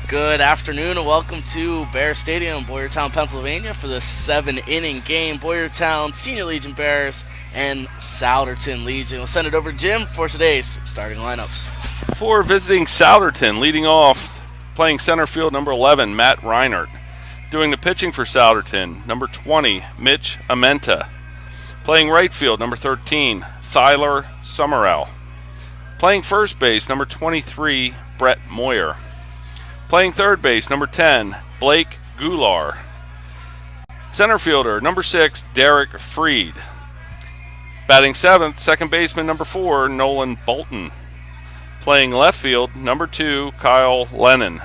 Good afternoon and welcome to Bear Stadium, Boyertown, Pennsylvania for the 7-inning game. Boyertown Senior Legion Bears and Souderton Legion. We'll send it over to Jim for today's starting lineups. For visiting Souderton, leading off, playing center field, number 11, Matt Reinert. Doing the pitching for Souderton, number 20, Mitch Amenta. Playing right field, number 13, Thyler Summerall. Playing first base, number 23, Brett Moyer. Playing third base, number 10, Blake Gular. Center fielder, number 6, Derek Freed. Batting seventh, second baseman, number 4, Nolan Bolton. Playing left field, number 2, Kyle Lennon.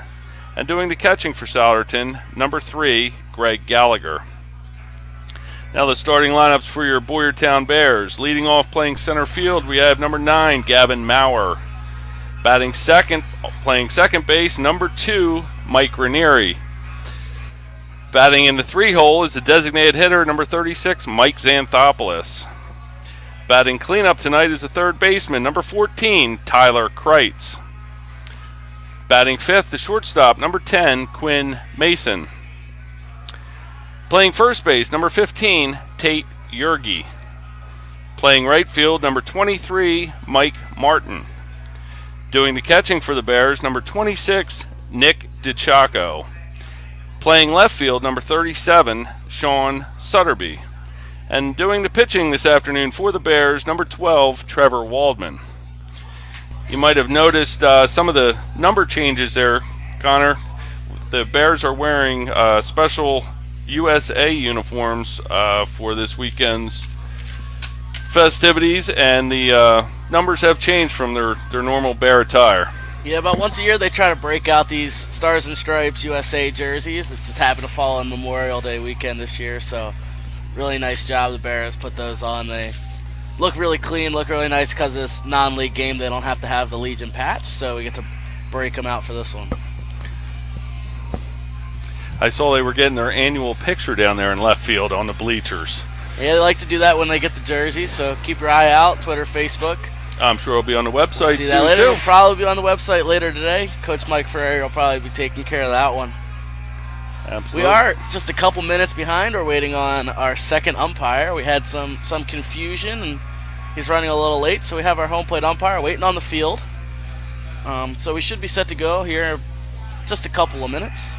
And doing the catching for Souderton, number 3, Greg Gallagher. Now the starting lineups for your Boyertown Bears. Leading off playing center field, we have number 9, Gavin Maurer. Batting second, playing second base, number 2, Mike Ranieri. Batting in the 3-hole is the designated hitter, number 36, Mike Xanthopoulos. Batting cleanup tonight is the third baseman, number 14, Tyler Kreitz. Batting fifth, the shortstop, number 10, Quinn Mason. Playing first base, number 15, Tate Yergi. Playing right field, number 23, Mike Martin. Doing the catching for the Bears, number 26, Nick DiCiacco. Playing left field, number 37, Sean Sutterby. And doing the pitching this afternoon for the Bears, number 12, Trevor Waldman. You might have noticed some of the number changes there, Connor. The Bears are wearing special USA uniforms for this weekend's festivities, and the numbers have changed from their normal Bear attire. Yeah, about once a year they try to break out these Stars and Stripes USA jerseys. It just happened to fall on Memorial Day weekend this year, so really nice job the Bears put those on. They look really clean, look really nice because this non-league game they don't have to have the Legion patch, so we get to break them out for this one. I saw they were getting their annual picture down there in left field on the bleachers. Yeah, they like to do that when they get the jerseys, so keep your eye out, Twitter, Facebook. I'm sure it'll be on the website See soon, that later. too. It'll probably be on the website later today. Coach Mike Ferrari will probably be taking care of that one. Absolutely. We are just a couple minutes behind. We're waiting on our second umpire. We had some confusion, and he's running a little late, so we have our home plate umpire waiting on the field. So we should be set to go here just a couple of minutes.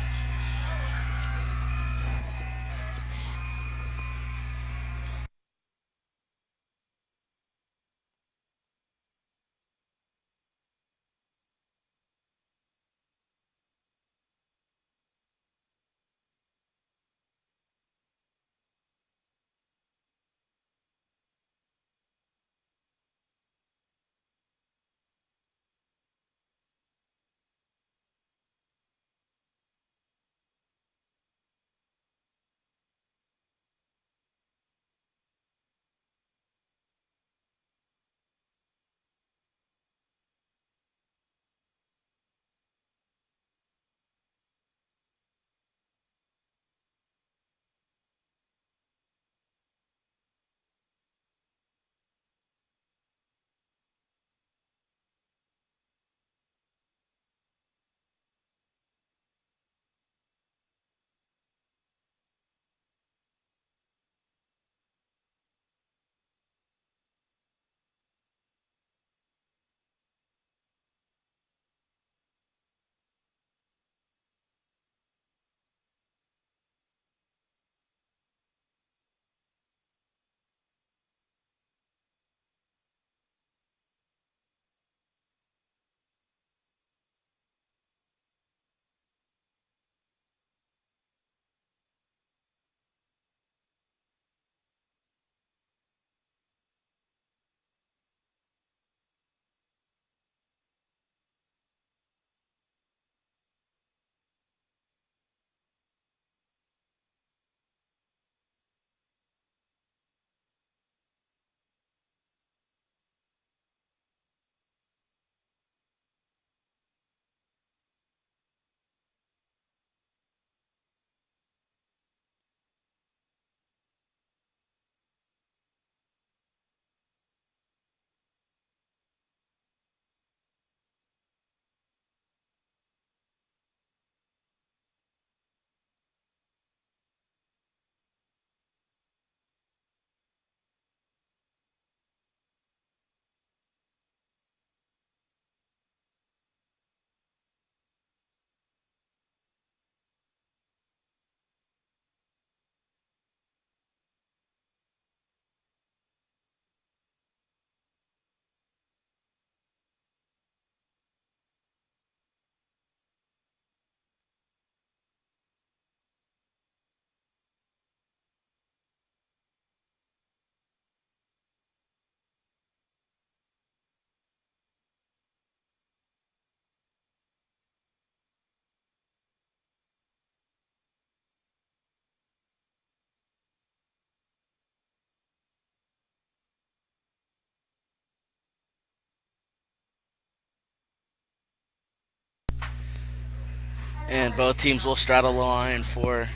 And both teams will straddle the line for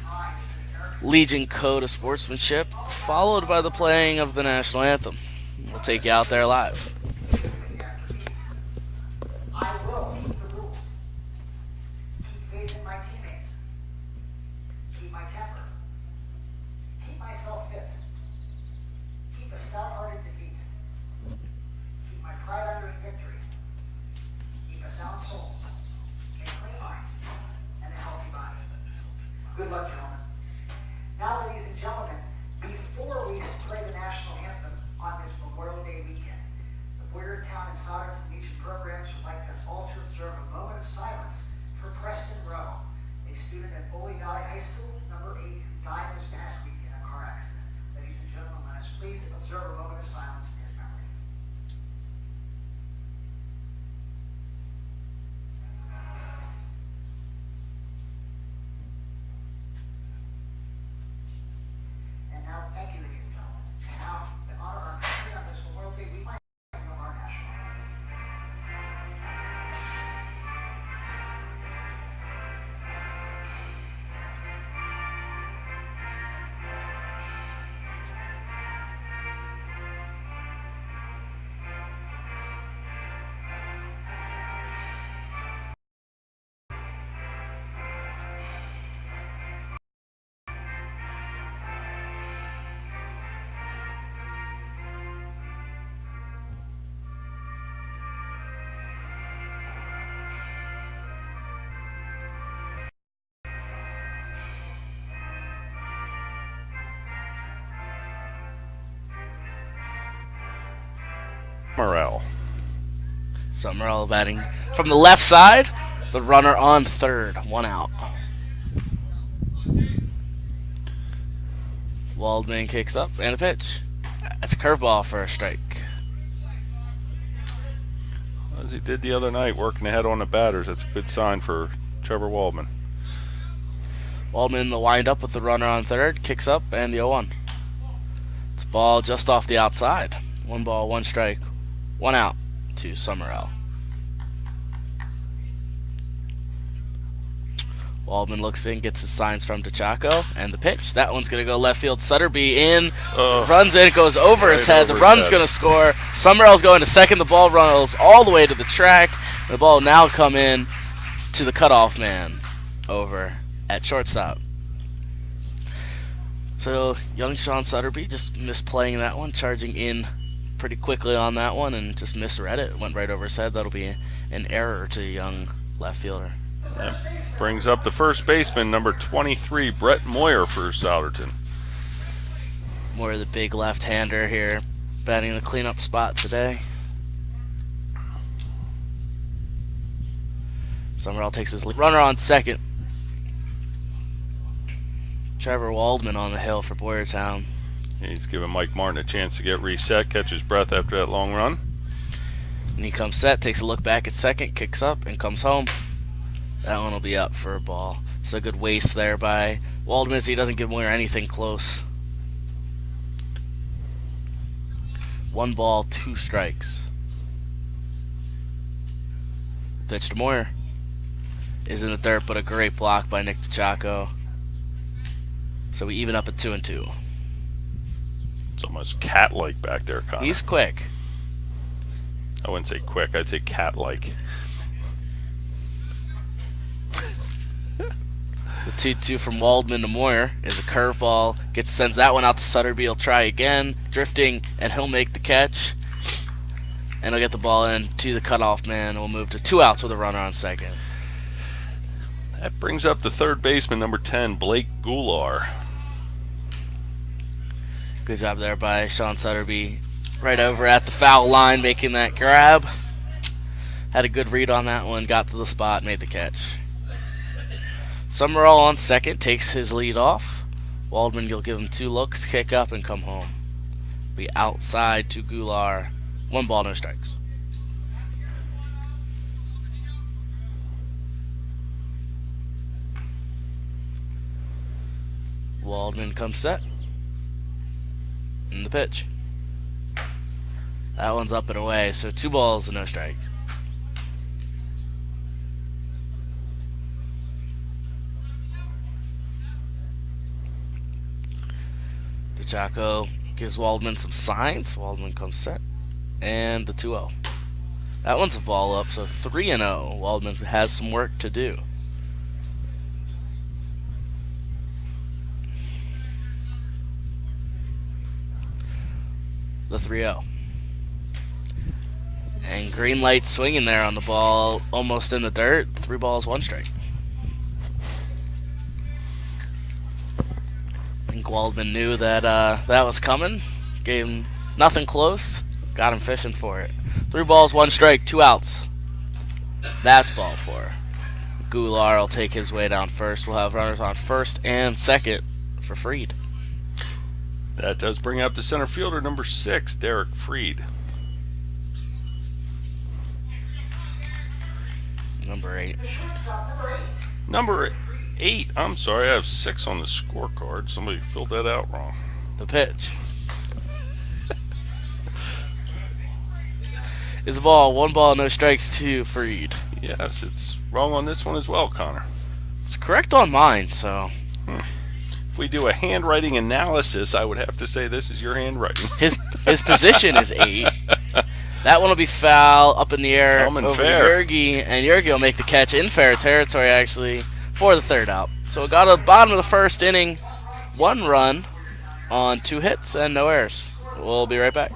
Legion Code of Sportsmanship, followed by the playing of the national anthem. We'll take you out there live. I will keep the rules, keep faith in my teammates, keep my temper, keep myself fit, keep a stout-hearted defeat, keep my pride under victory, keep a sound soul, a clean mind, and a healthy body. Good luck, gentlemen. Now, ladies and gentlemen, before we play the national anthem on this Memorial Day weekend, the Boyertown and Solderton Legion programs would like us all to observe a moment of silence for Preston Rowe, a student at Foley Valley High School, number 8, who died this past week in a car accident. Ladies and gentlemen, let us please observe a moment of silence in his memory. And now, thank you, ladies and gentlemen. And now, to honor our country on this Memorial Day weekend, our national anthem. Morale. Summerall batting from the left side. The runner on third. One out. Waldman kicks up and a pitch. That's a curveball for a strike. As he did the other night, working ahead on the batters. That's a good sign for Trevor Waldman. Waldman in the windup with the runner on third. Kicks up and the 0-1. It's a ball just off the outside. 1 ball, 1 strike. 1 out to Summerall. Waldman looks in, gets his signs from DeChaco, and the pitch. That one's going to go left field. Sutterby in, runs in, goes over his head. The run's going to score. Summerall's going to second. The ball runs all the way to the track. The ball now come in to the cutoff man over at shortstop. So young Sean Sutterby just misplaying that one, charging in pretty quickly on that one and just misread it. Went right over his head. That'll be an error to the young left fielder. That brings up the first baseman, number 23, Brett Moyer for Souderton. Moyer, the big left-hander here, batting the cleanup spot today. Summerall takes his lead. Runner on second. Trevor Waldman on the hill for Boyertown. He's giving Mike Martin a chance to get reset, catch his breath after that long run. And he comes set, takes a look back at second, kicks up, and comes home. That one will be up for a ball. So a good waste there by Waldman, so he doesn't give Moyer anything close. 1 ball, 2 strikes. Pitch to Moyer. Is in the dirt, but a great block by Nick DeChaco. So we even up at 2-2. It's almost cat-like back there, Connor. He's quick. I wouldn't say quick, I'd say cat-like. The 2-2 from Waldman to Moyer is a curveball. Sends that one out to Sutterby. He'll try again, drifting, and he'll make the catch. And he'll get the ball in to the cutoff man. We'll move to 2 outs with a runner on second. That brings up the third baseman, number 10, Blake Goulart. Good job there by Sean Sutterby. Right over at the foul line, making that grab. Had a good read on that one, got to the spot, made the catch. Summerall on second, takes his lead off. Waldman, you'll give him 2 looks, kick up, and come home. Be outside to Goulart. 1 ball, no strikes. Waldman comes set. And the pitch. That one's up and away, so 2 balls and no strikes. Jocko gives Waldman some signs. Waldman comes set. And the 2-0. That one's a ball up, so 3-0. Waldman has some work to do. The 3-0. And green light swinging there on the ball, almost in the dirt. 3 balls, 1 strike. I think Waldman knew that that was coming. Gave him nothing close. Got him fishing for it. 3 balls, 1 strike, 2 outs. That's ball 4. Goulart will take his way down first. We'll have runners on first and second for Freed. That does bring up the center fielder, number 6, Derek Freed. Number 8. The shortstop, number 8. Number 8. I'm sorry, I have 6 on the scorecard. Somebody filled that out wrong. The pitch. Is a ball. 1 ball, no strikes to Freed. Yes, it's wrong on this one as well, Connor. It's correct on mine, so. If we do a handwriting analysis, I would have to say this is your handwriting. His position is 8. That one will be foul up in the air Coming over fair. Yergi, and Yergi will make the catch in fair territory, actually, for the 3rd out. So it got to the bottom of the 1st inning, 1 run on 2 hits and no errors. We'll be right back.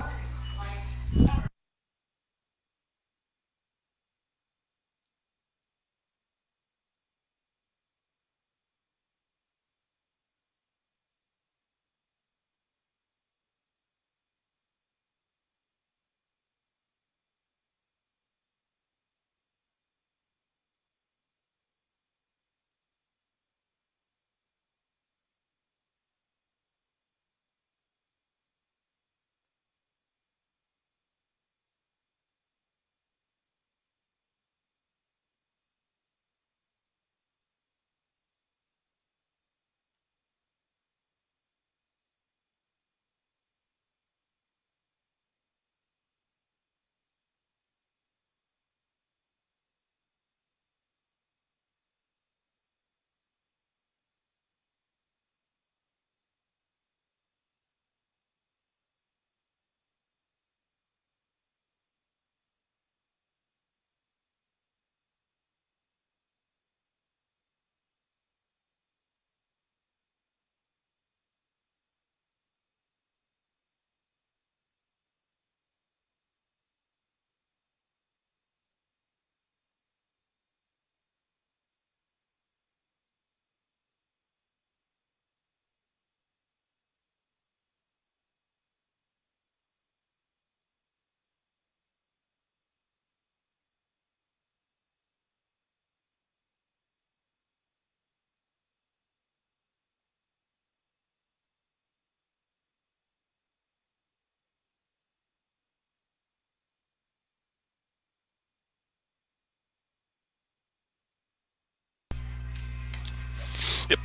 Yep.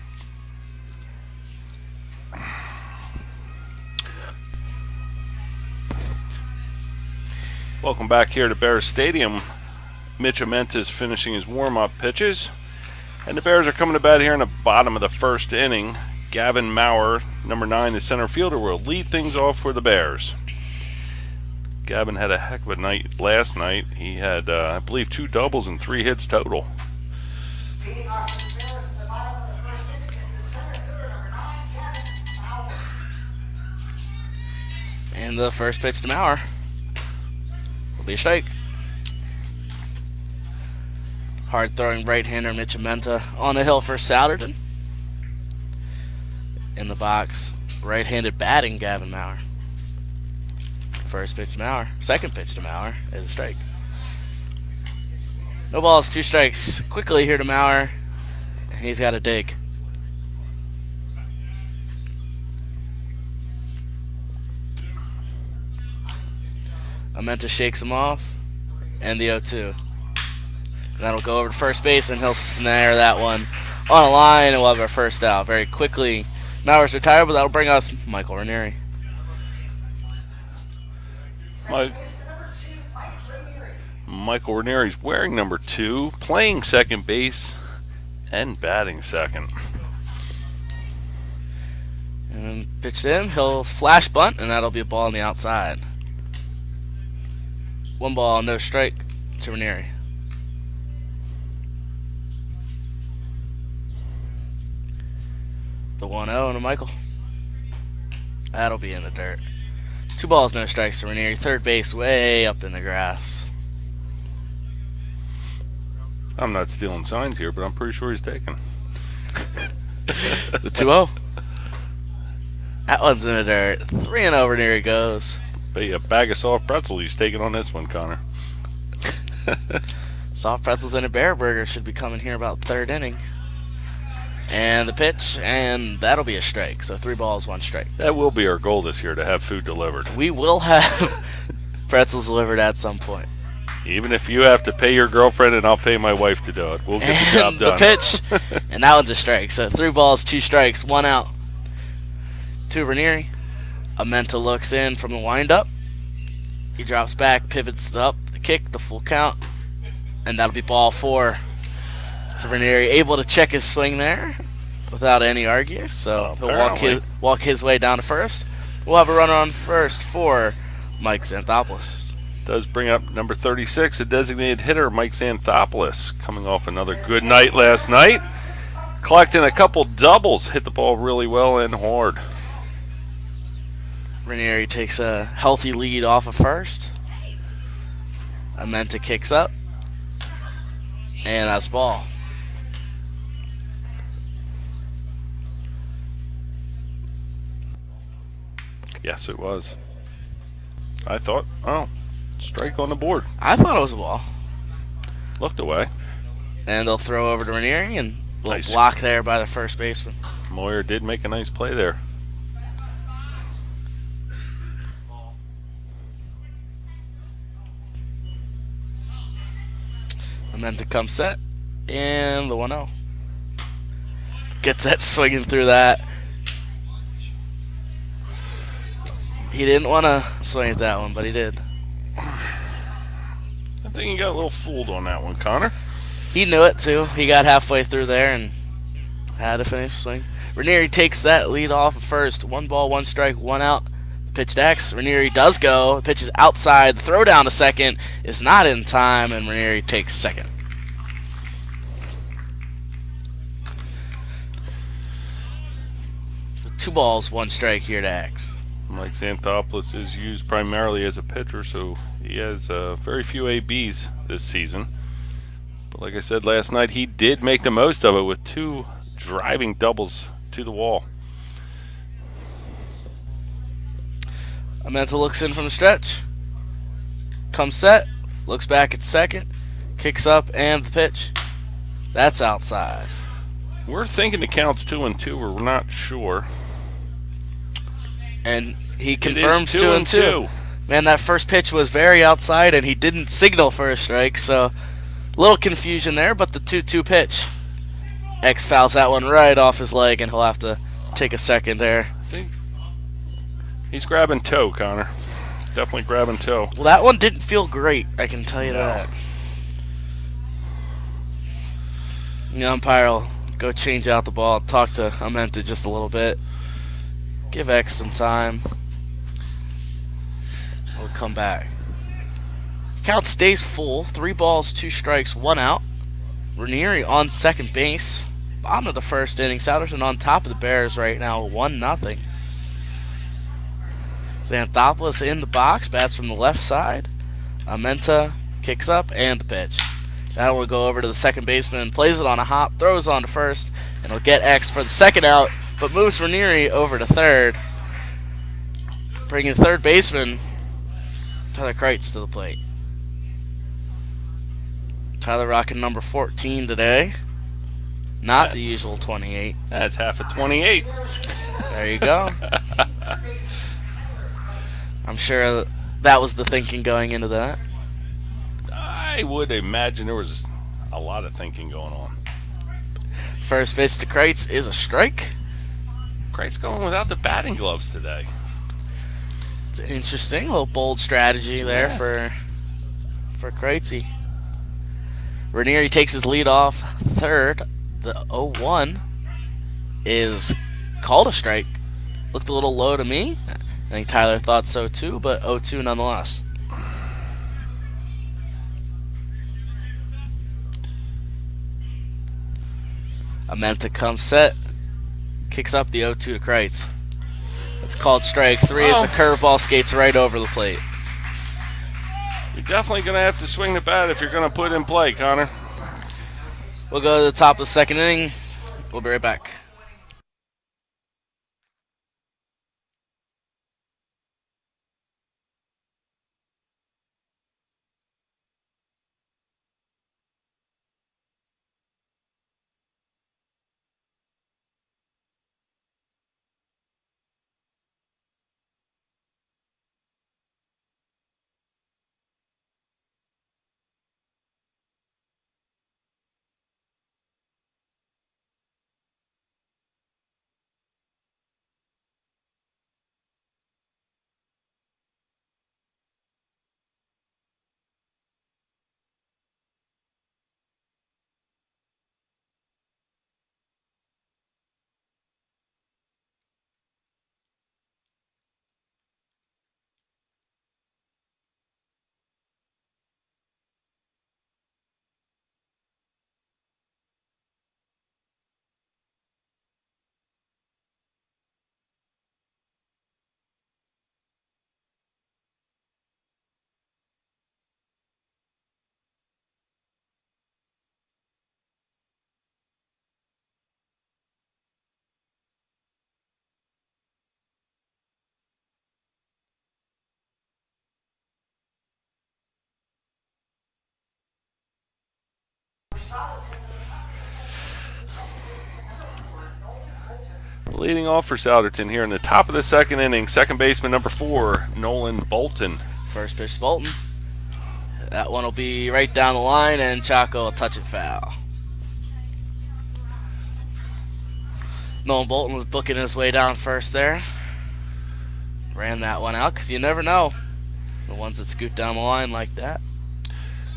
Welcome back here to Bears Stadium. Mitch Amenta's finishing his warm-up pitches. And the Bears are coming to bat here in the bottom of the 1st inning. Gavin Maurer, number 9, the center fielder, will lead things off for the Bears. Gavin had a heck of a night last night. He had, I believe, 2 doubles and 3 hits total. Leading off for the Bears in the bottom of the 1st inning is the center fielder, number 9, Gavin Maurer. And the first pitch to Maurer will be a strike. Hard-throwing right-hander Mitch Amenta on the hill for Souderton. In the box, right-handed batting Gavin Maurer. First pitch to Maurer. Second pitch to Maurer is a strike. No balls, 2 strikes. Quickly here to Maurer. He's got a dig. Amenta shakes him off. And the 0-2. That'll go over to first base, and he'll snare that one on a line, and we'll have our first out. Very quickly, Maurer's retired, but that'll bring us Michael Ranieri. Michael Ranieri's wearing number 2, playing second base, and batting second. And pitched in. He'll flash bunt, and that'll be a ball on the outside. 1 ball, no strike to Ranieri. The 1-0 to Michael. That'll be in the dirt. 2 balls, no strikes to Ranieri. Third base, way up in the grass. I'm not stealing signs here, but I'm pretty sure he's taken. The 2-0. That one's in the dirt. 3-0 Ranieri goes. Bet you a bag of soft pretzel he's taking on this one, Connor. Soft pretzels and a bear burger should be coming here about 3rd inning. And the pitch, and that'll be a strike. So 3 balls, 1 strike. That will be our goal this year, to have food delivered. We will have pretzels delivered at some point. Even if you have to pay your girlfriend and I'll pay my wife to do it, we'll get the job done. The pitch, and that one's a strike. So 3 balls, 2 strikes, 1 out. To Ranieri. Amenta looks in from the windup. He drops back, pivots up, the kick, the full count, and that'll be ball 4. So Ranieri able to check his swing there without any argue. So he'll walk his way down to first. We'll have a runner on first for Mike Xanthopoulos. Does bring up number 36, a designated hitter, Mike Xanthopoulos, coming off another good night last night. Collecting a couple doubles, hit the ball really well and hard. Ranieri takes a healthy lead off of first. Amenta kicks up. And that's ball. Yes, it was. I thought, strike on the board. I thought it was a ball. Looked away. And they'll throw over to Ranieri, and a little Nice. block there by the first baseman. Moyer did make a nice play there. Amenta comes set, and the 1-0. Gets that swinging through that. He didn't want to swing at that one, but he did. I think he got a little fooled on that one, Connor. He knew it, too. He got halfway through there and had to finish the swing. Ranieri takes that lead off of first. 1 ball, 1 strike, 1 out. Pitch to X. Ranieri does go. The pitch is outside. The throw down to second is not in time, and Ranieri takes second. So 2 balls, 1 strike here to X. Mike Xanthopoulos is used primarily as a pitcher, so he has very few ABs this season. But like I said last night, he did make the most of it with 2 driving doubles to the wall. Amenta looks in from the stretch. Comes set. Looks back at second. Kicks up, and the pitch. That's outside. We're thinking the count's 2-2. We're not sure. And he confirms 2-2. 2-2. Man, that first pitch was very outside, and he didn't signal for a strike, so a little confusion there, but the 2-2 pitch. X fouls that one right off his leg, and he'll have to take a second there. I think he's grabbing toe, Connor. Definitely grabbing toe. Well, that one didn't feel great, I can tell you No. that. The umpire will go change out the ball, talk to Amenta just a little bit. Give X some time. We'll come back. Count stays full. 3 balls, 2 strikes, 1 out. Ranieri on second base. Bottom of the first inning. Souderton on top of the Bears right now, 1-0. Xanthopoulos in the box, bats from the left side. Amenta kicks up, and the pitch. That will go over to the second baseman, plays it on a hop, throws on to first, and he'll get X for the second out, but moves Ranieri over to third, bringing third baseman Tyler Kreitz to the plate. Tyler rocking number 14 today, not the usual 28. That's half a 28. There you go. I'm sure that was the thinking going into that. I would imagine there was a lot of thinking going on. First pitch to Kreitz is a strike. Kreitz going without the batting gloves today. It's an interesting little bold strategy there for Kreitz. Ranieri takes his lead off third. The 0-1 is called a strike. Looked a little low to me. I think Tyler thought so too, but 0-2 nonetheless. Amenta comes set. Kicks up the 0-2 to Kreitz. It's called strike 3 as the curveball skates right over the plate. You're definitely going to have to swing the bat if you're going to put in play, Connor. We'll go to the top of the second inning. We'll be right back. Leading off for Souderton here in the top of the second inning, second baseman number 4, Nolan Bolton. First pitch, Bolton. That one will be right down the line, and Chaco will touch it foul. Nolan Bolton was booking his way down first there. Ran that one out because you never know. The ones that scoot down the line like that.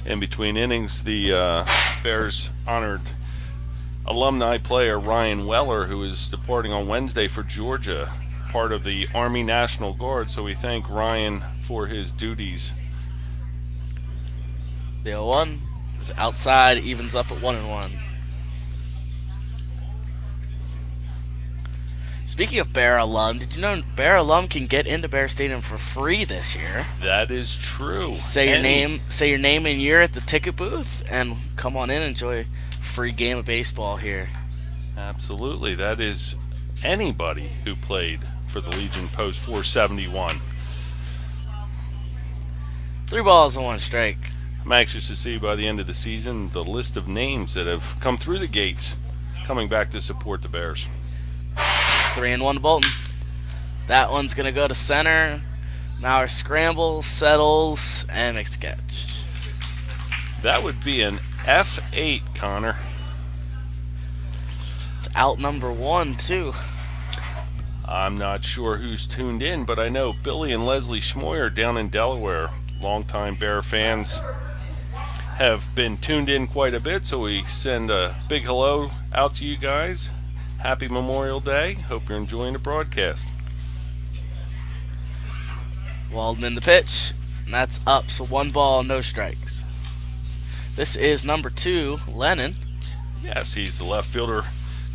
In between innings, the Bears honored alumni player Ryan Weller, who is departing on Wednesday for Georgia, part of the Army National Guard. So we thank Ryan for his duties. The 0-1 is outside, evens up at 1-1. Speaking of Bear alum, did you know Bear alum can get into Bear Stadium for free this year? That is true. Say your name and year at the ticket booth, and come on in and enjoy a free game of baseball here. Absolutely. That is anybody who played for the Legion Post 471. 3 balls and 1 strike. I'm anxious to see by the end of the season the list of names that have come through the gates coming back to support the Bears. 3-1 to Bolton. That one's going to go to center. Mauer scrambles, settles, and makes the catch. That would be an F8, Connor. It's out number 1, too. I'm not sure who's tuned in, but I know Billy and Leslie Schmoyer down in Delaware, longtime Bear fans, have been tuned in quite a bit, so we send a big hello out to you guys. Happy Memorial Day. Hope you're enjoying the broadcast. Waldman the pitch. And that's up, so 1 ball, no strikes. This is number 2, Lennon. Yes, he's the left fielder,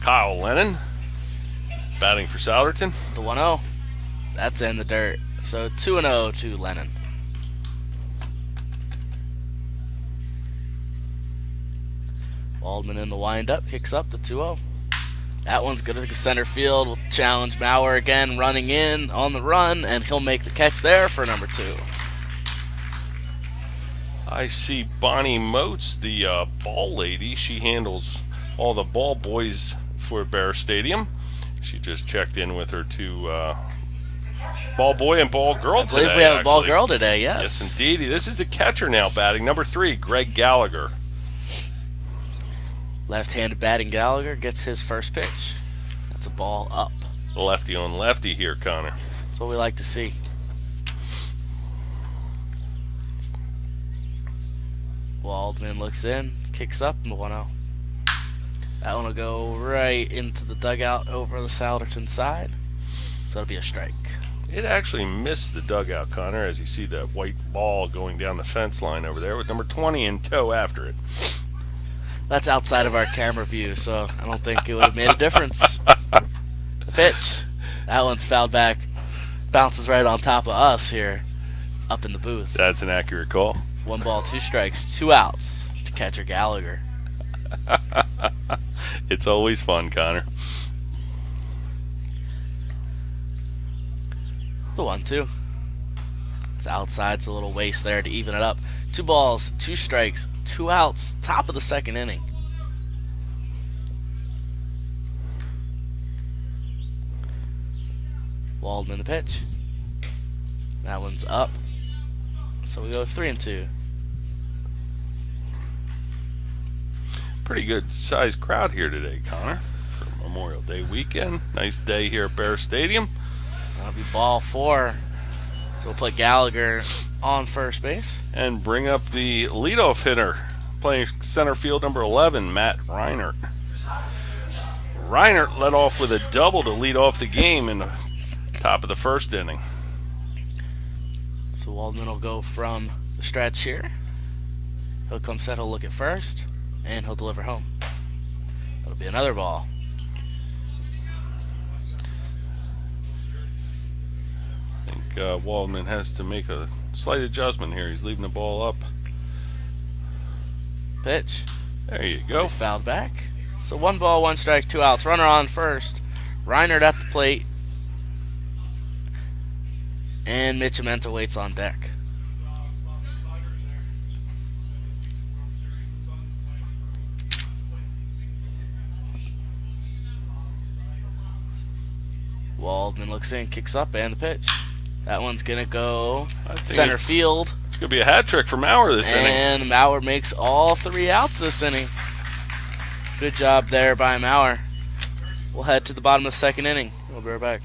Kyle Lennon, batting for Souderton. The 1-0. That's in the dirt. So 2-0 to Lennon. Waldman in the windup, kicks up the 2-0. That one's good to center field. Will challenge Mauer again, running in on the run, and he'll make the catch there for number 2. I see Bonnie Moats, the ball lady. She handles all the ball boys for Bear Stadium. She just checked in with her 2 ball boy and ball girl today. I believe we have a ball girl today, yes. Yes, indeed. This is the catcher now batting, number 3, Greg Gallagher. Left-handed batting Gallagher gets his first pitch. That's a ball up. Lefty on lefty here, Connor. That's what we like to see. Waldman looks in, kicks up, and the 1-0. That one will go right into the dugout over the Souderton side. that'll be a strike. It actually missed the dugout, Connor, as you see that white ball going down the fence line over there with number 20 in tow after it. That's outside of our camera view, so I don't think it would have made a difference. The pitch. That one's fouled back. Bounces right on top of us here up in the booth. That's an accurate call. 1 ball, 2 strikes, 2 outs to catcher Gallagher. It's always fun, Connor. The 1-2. It's outside, it's a little waste there to even it up. 2 balls, 2 strikes, 2 outs, top of the second inning. Waldman the pitch. That one's up. So we go 3-2. Pretty good sized crowd here today, Connor, for Memorial Day weekend. Nice day here at Bear Stadium. That'll be ball 4. So we'll put Gallagher on first base. And bring up the leadoff hitter, playing center field, number 11, Matt Reinert. Reinert led off with a double to lead off the game in the top of the first inning. So Waldman will go from the stretch here. He'll come set, he'll look at first, and he'll deliver home. That'll be another ball. I think Waldman has to make a slight adjustment here. He's leaving the ball up. Pitch. There you go. Fouled back. So 1 ball, 1 strike, 2 outs. Runner on first. Reinert at the plate. And Mitch Amenta waits on deck. Waldman looks in, kicks up, and the pitch. That one's going to go center field. It's going to be a hat trick for Maurer this inning. And Maurer makes all 3 outs this inning. Good job there by Maurer. We'll head to the bottom of the second inning. We'll be right back.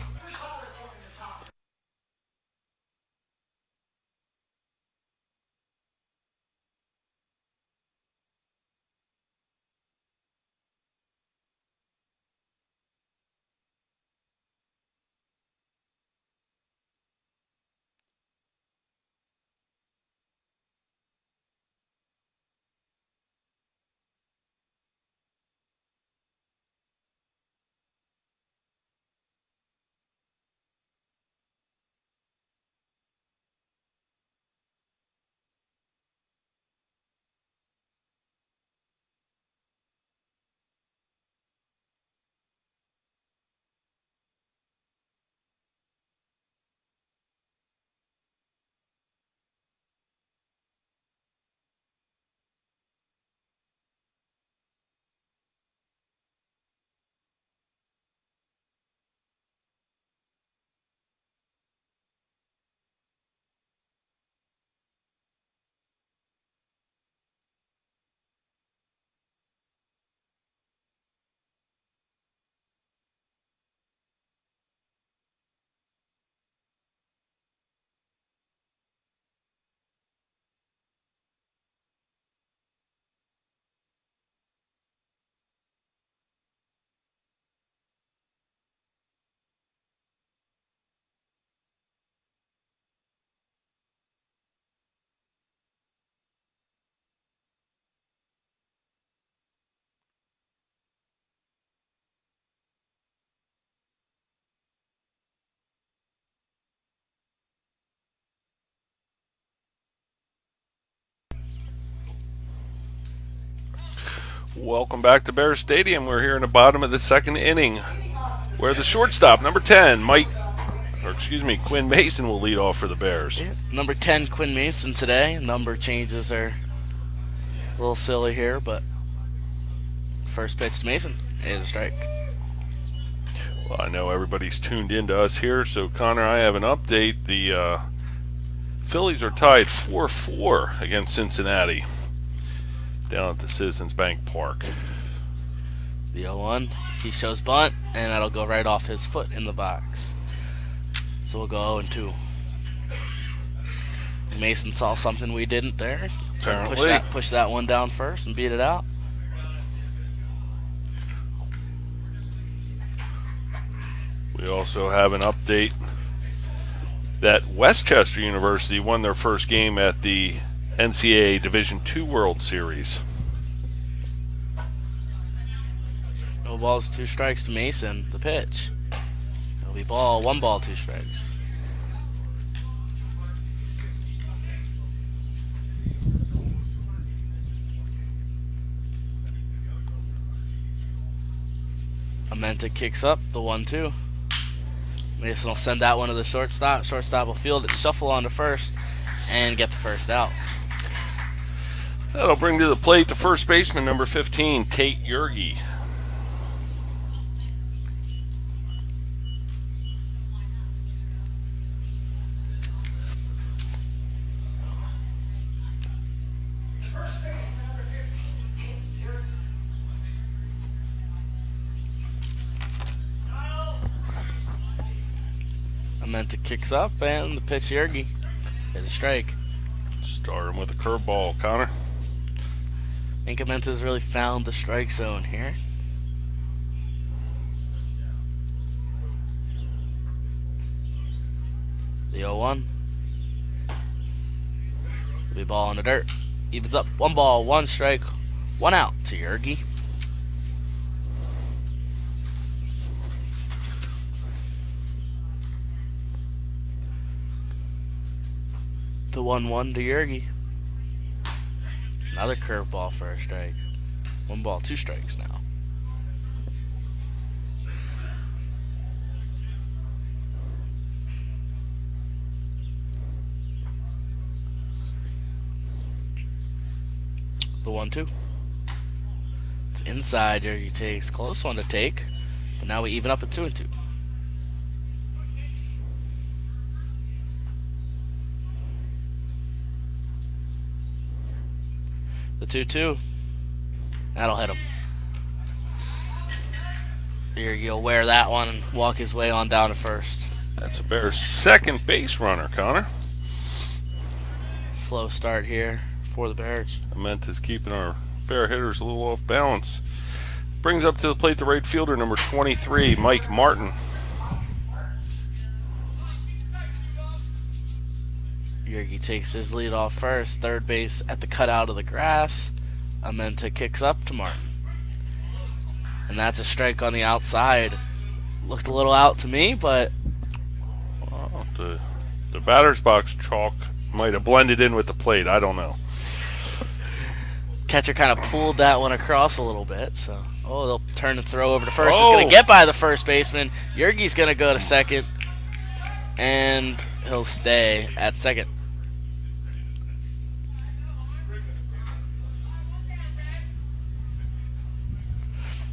Welcome back to Bear Stadium. We're here in the bottom of the second inning, where the shortstop, number 10, Quinn Mason, will lead off for the Bears. Yeah, number 10, Quinn Mason today. Number changes are a little silly here, but first pitch to Mason is a strike. Well, I know everybody's tuned in to us here, so Connor, I have an update. The Phillies are tied 4-4 against Cincinnati down at the Citizens Bank Park. The 0-1, he shows bunt, and that'll go right off his foot in the box. So we'll go 0-2. Mason saw something we didn't there. Push that one down first and beat it out. We also have an update that Westchester University won their first game at the NCAA Division II World Series. No balls, 2 strikes to Mason. The pitch. It'll be ball, 1 ball, 2 strikes. Amenta kicks up the 1-2. Mason will send that one to the shortstop. Shortstop will field it, shuffle on to first, and get the first out. That'll bring to the plate the first baseman, number 15, Tate Yergi. First baseman number 15, Tate Yergi. Amenta kicks up, and the pitch Yergi is a strike. Start him with a curveball, Connor. I think Amenta's really found the strike zone here. The 0-1. Will be ball in the dirt. Evens up, 1 ball, 1 strike, 1 out to Yergi. The 1-1 to Yergi. It's another curveball for a strike. 1 ball, 2 strikes now. The 1-2. It's inside. Yergi takes. Close one to take. But now we even up at 2-2. The 2-2. That'll hit him. Yergi will wear that one and walk his way on down to first. That's a Bears' second base runner, Connor. Slow start here for the Bears. Amenta's keeping our Bear hitters a little off balance. Brings up to the plate the right fielder, number 23, Mike Martin. Yergi takes his lead off first. Third base at the cutout of the grass. Amenta kicks up to Martin. And that's a strike on the outside. Looked a little out to me, but Well, the batter's box chalk might have blended in with the plate. I don't know. catcher kind of pulled that one across a little bit. So, they'll turn and throw over to first. Oh. It's going to get by the first baseman. Yergi's going to go to second. And he'll stay at second.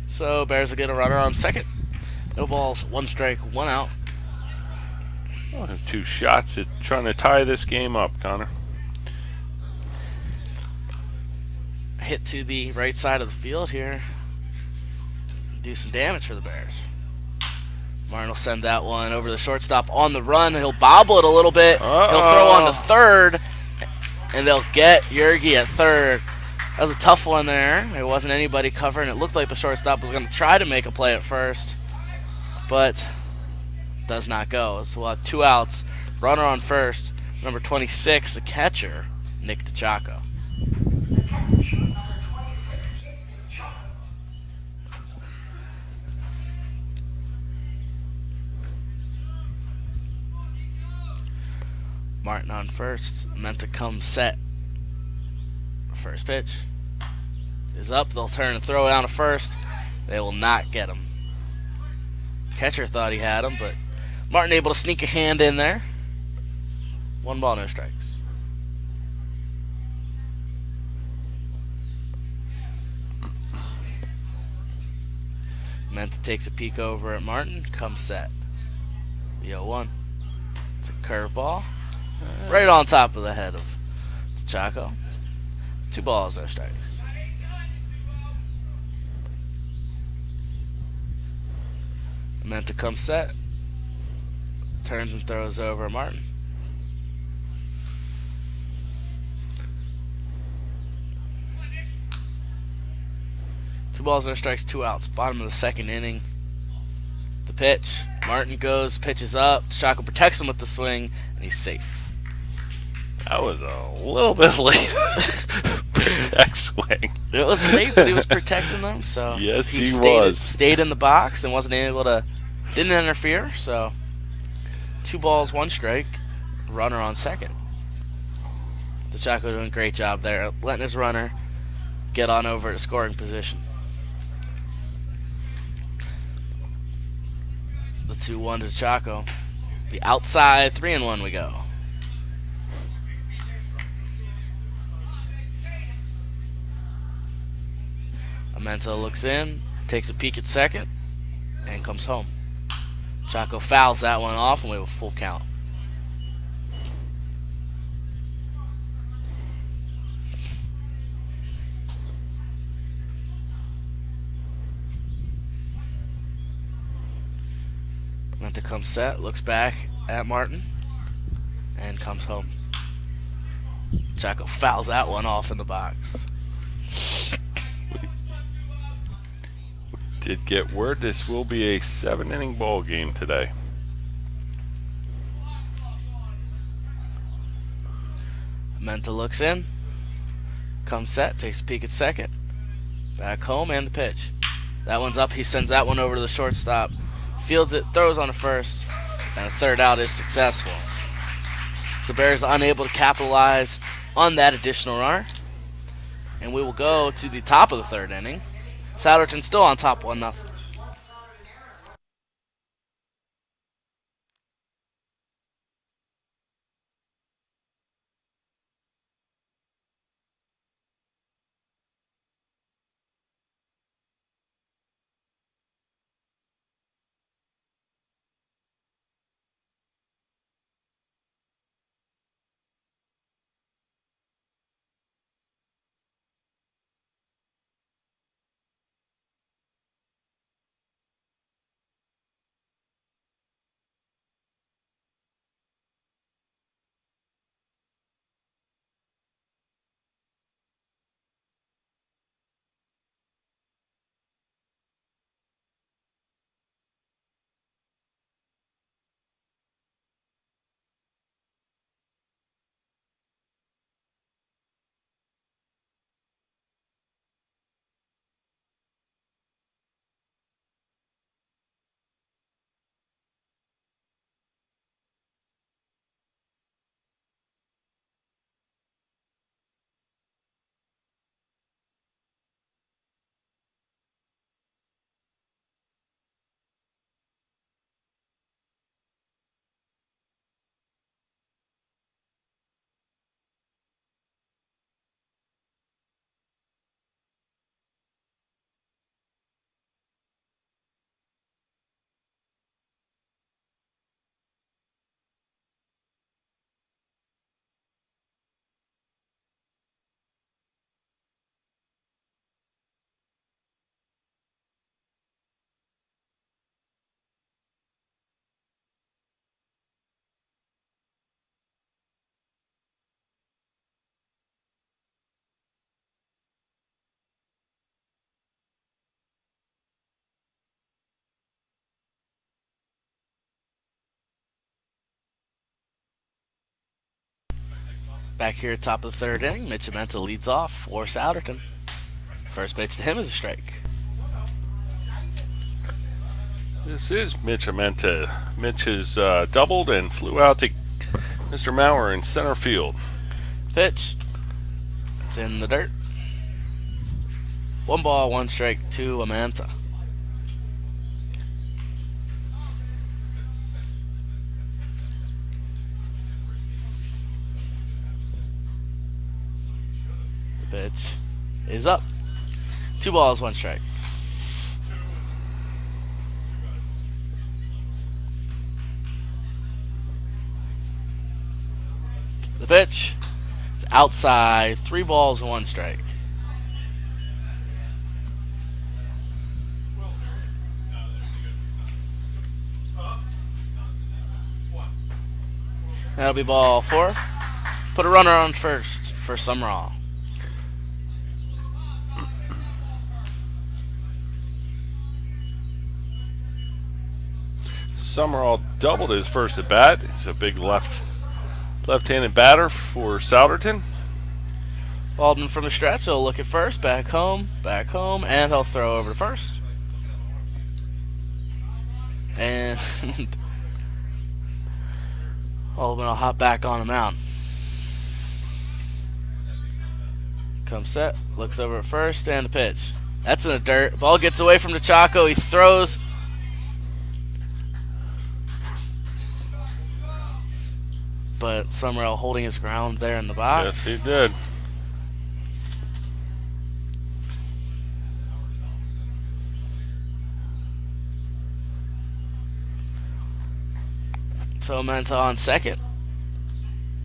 So Bears will get a runner on second. No balls, 1 strike, 1 out. I'll have 2 shots at trying to tie this game up, Connor. Hit to the right side of the field here. Do some damage for the Bears. Martin will send that one over the shortstop on the run. He'll bobble it a little bit. He'll throw on to third, and they'll get Yergi at third. That was a tough one there. There wasn't anybody covering. It looked like the shortstop was going to try to make a play at first, but does not go. So we'll have 2 outs. Runner on first, number 26, the catcher, Nick DeChacco. Catcher number 26, Nick DeChacco. Martin on first, meant to come set. First pitch is up. They'll turn and throw it down to first. They will not get him. Catcher thought he had him, but Martin able to sneak a hand in there. 1 ball, no strikes. Menta takes a peek over at Martin. Comes set. The 0-1. It's a curveball. Right on top of the head of Chaco. 2 balls, no strikes. Meant to come set. Turns and throws over Martin. Two balls, no strikes, 2 outs. Bottom of the 2nd inning. The pitch. Martin goes, pitches up. Chaco protects him with the swing, and he's safe. That was a little bit late. Protect swing. It was late, but he was protecting them, so Yes, he stayed, was. stayed in the box and wasn't able to, didn't interfere. So 2 balls, 1 strike, runner on second. The Chaco doing a great job there, letting his runner get on over to scoring position. The 2-1 to Chaco. The outside 3-1 we go. Amenta looks in, takes a peek at second, and comes home. Chaco fouls that one off, and we have a full count. Amenta comes set, looks back at Martin, and comes home. Chaco fouls that one off in the box. Did get word this will be a 7-inning ball game today. Amenta looks in, comes set, takes a peek at second, back home, and the pitch. That one's up. He sends that one over to the shortstop, fields it, throws on to first, and a third out is successful. So Bears unable to capitalize on that additional runner, and we will go to the top of the 3rd inning. Souderton still on top 1-0. Back here at top of the 3rd inning, Mitch Amenta leads off for Souderton. First pitch to him is a strike. This is Mitch Amenta. Mitch has doubled and flew out to Mr. Maurer in center field. Pitch. It's in the dirt. 1 ball, 1 strike to Amenta. The pitch is up. 2 balls, 1 strike. The pitch is outside. 3 balls, 1 strike. That'll be ball 4. Put a runner on first for Summerall. Summerall doubled his first at bat. He's a big left-handed batter for Souderton. Waldman from the stretch, he'll look at first, back home, and he'll throw over to first. And Waldman will hop back on the mound. Comes set, looks over at first, and the pitch. That's in the dirt. Ball gets away from the Chaco. He throws. But Summerall holding his ground there in the box. Yes, he did. So Menta on second.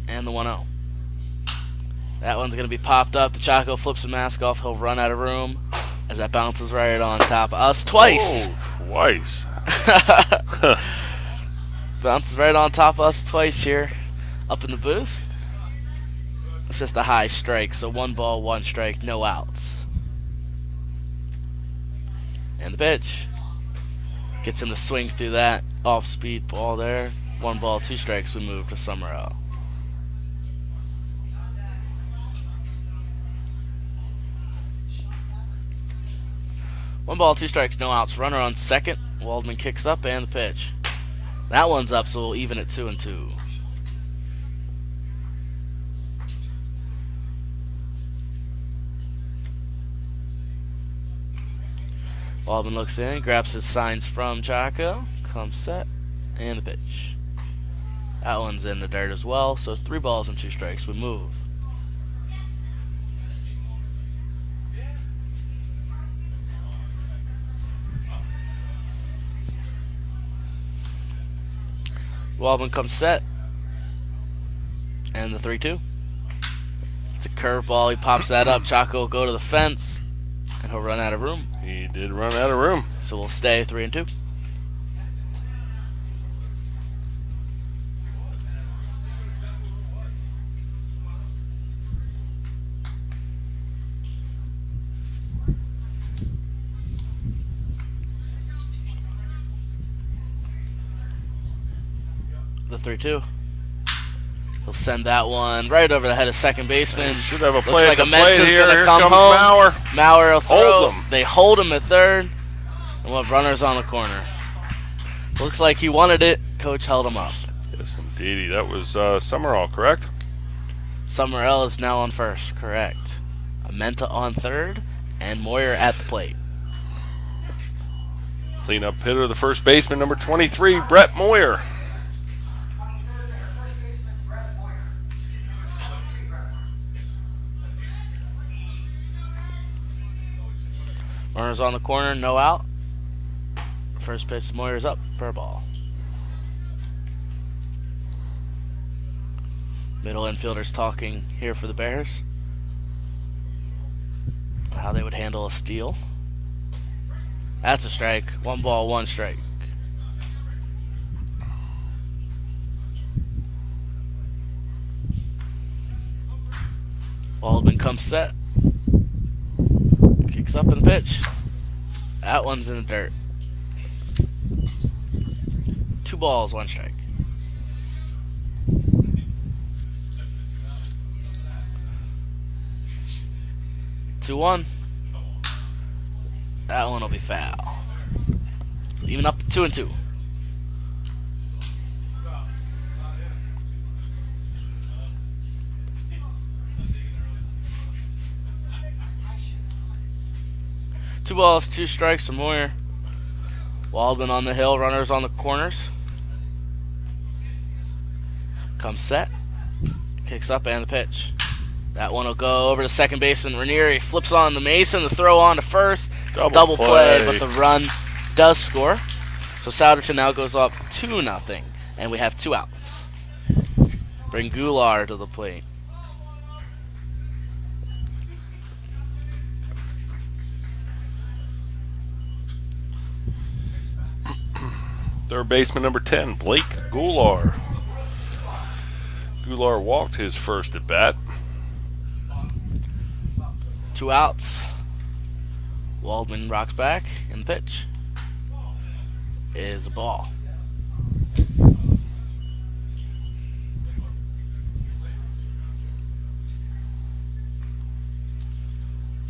And the 1-0. That one's going to be popped up. The Chaco flips the mask off. He'll run out of room as that bounces right on top of us twice. Oh, twice. Bounces right on top of us twice here. Up in the booth. It's just a high strike, so 1 ball, 1 strike, no outs. And the pitch. Gets him to swing through that off-speed ball there. 1 ball, 2 strikes, we move to Summerall. One ball, 2 strikes, no outs. Runner on second. Waldman kicks up and the pitch. That one's up, so we'll even it 2-2. Waldman looks in, grabs his signs from Chaco, comes set, and the pitch. That one's in the dirt as well, so 3 balls and 2 strikes. We move. Waldman comes set, and the 3-2. It's a curveball. He pops that up. Chaco will go to the fence, and he'll run out of room. He did run out of room. So we'll stay 3-2. The 3-2. He'll send that one right over the head of second baseman. Should have a Looks play like at the plate Amenta's here. gonna Here come comes home. Maurer. Maurer will throw. Hold him. They hold him at third, and we'll have runners on the corner. Looks like he wanted it. Coach held him up. Yes, indeedy. That was Summerall, correct? Summerall is now on first, correct. Amenta on third, and Moyer at the plate. Cleanup hitter, the first baseman, number 23, Brett Moyer. 23rd there, first baseman Brett Boyer. Number 3, Brett Boyer. Runners on the corner, no out. First pitch, Moyer's up for a ball. Middle infielders talking here for the Bears. How they would handle a steal. That's a strike. 1 ball, 1 strike. Waldman comes set. Kicks up in the pitch. That one's in the dirt. 2 balls, 1 strike. Two one. That one will be foul. So even up 2-2. Two balls, 2 strikes for Moyer. Waldman on the hill, runners on the corners. Comes set. Kicks up and the pitch. That one will go over to second baseman Ranieri. Flips on to Mason. The throw on to first. Double play, but the run does score. So Souderton now goes up 2-0, and we have 2 outs. Bring Goulart to the plate. Third baseman, number 10, Blake Goulart. Goulart walked his first at bat. 2 outs. Waldman rocks back, and the pitch is a ball.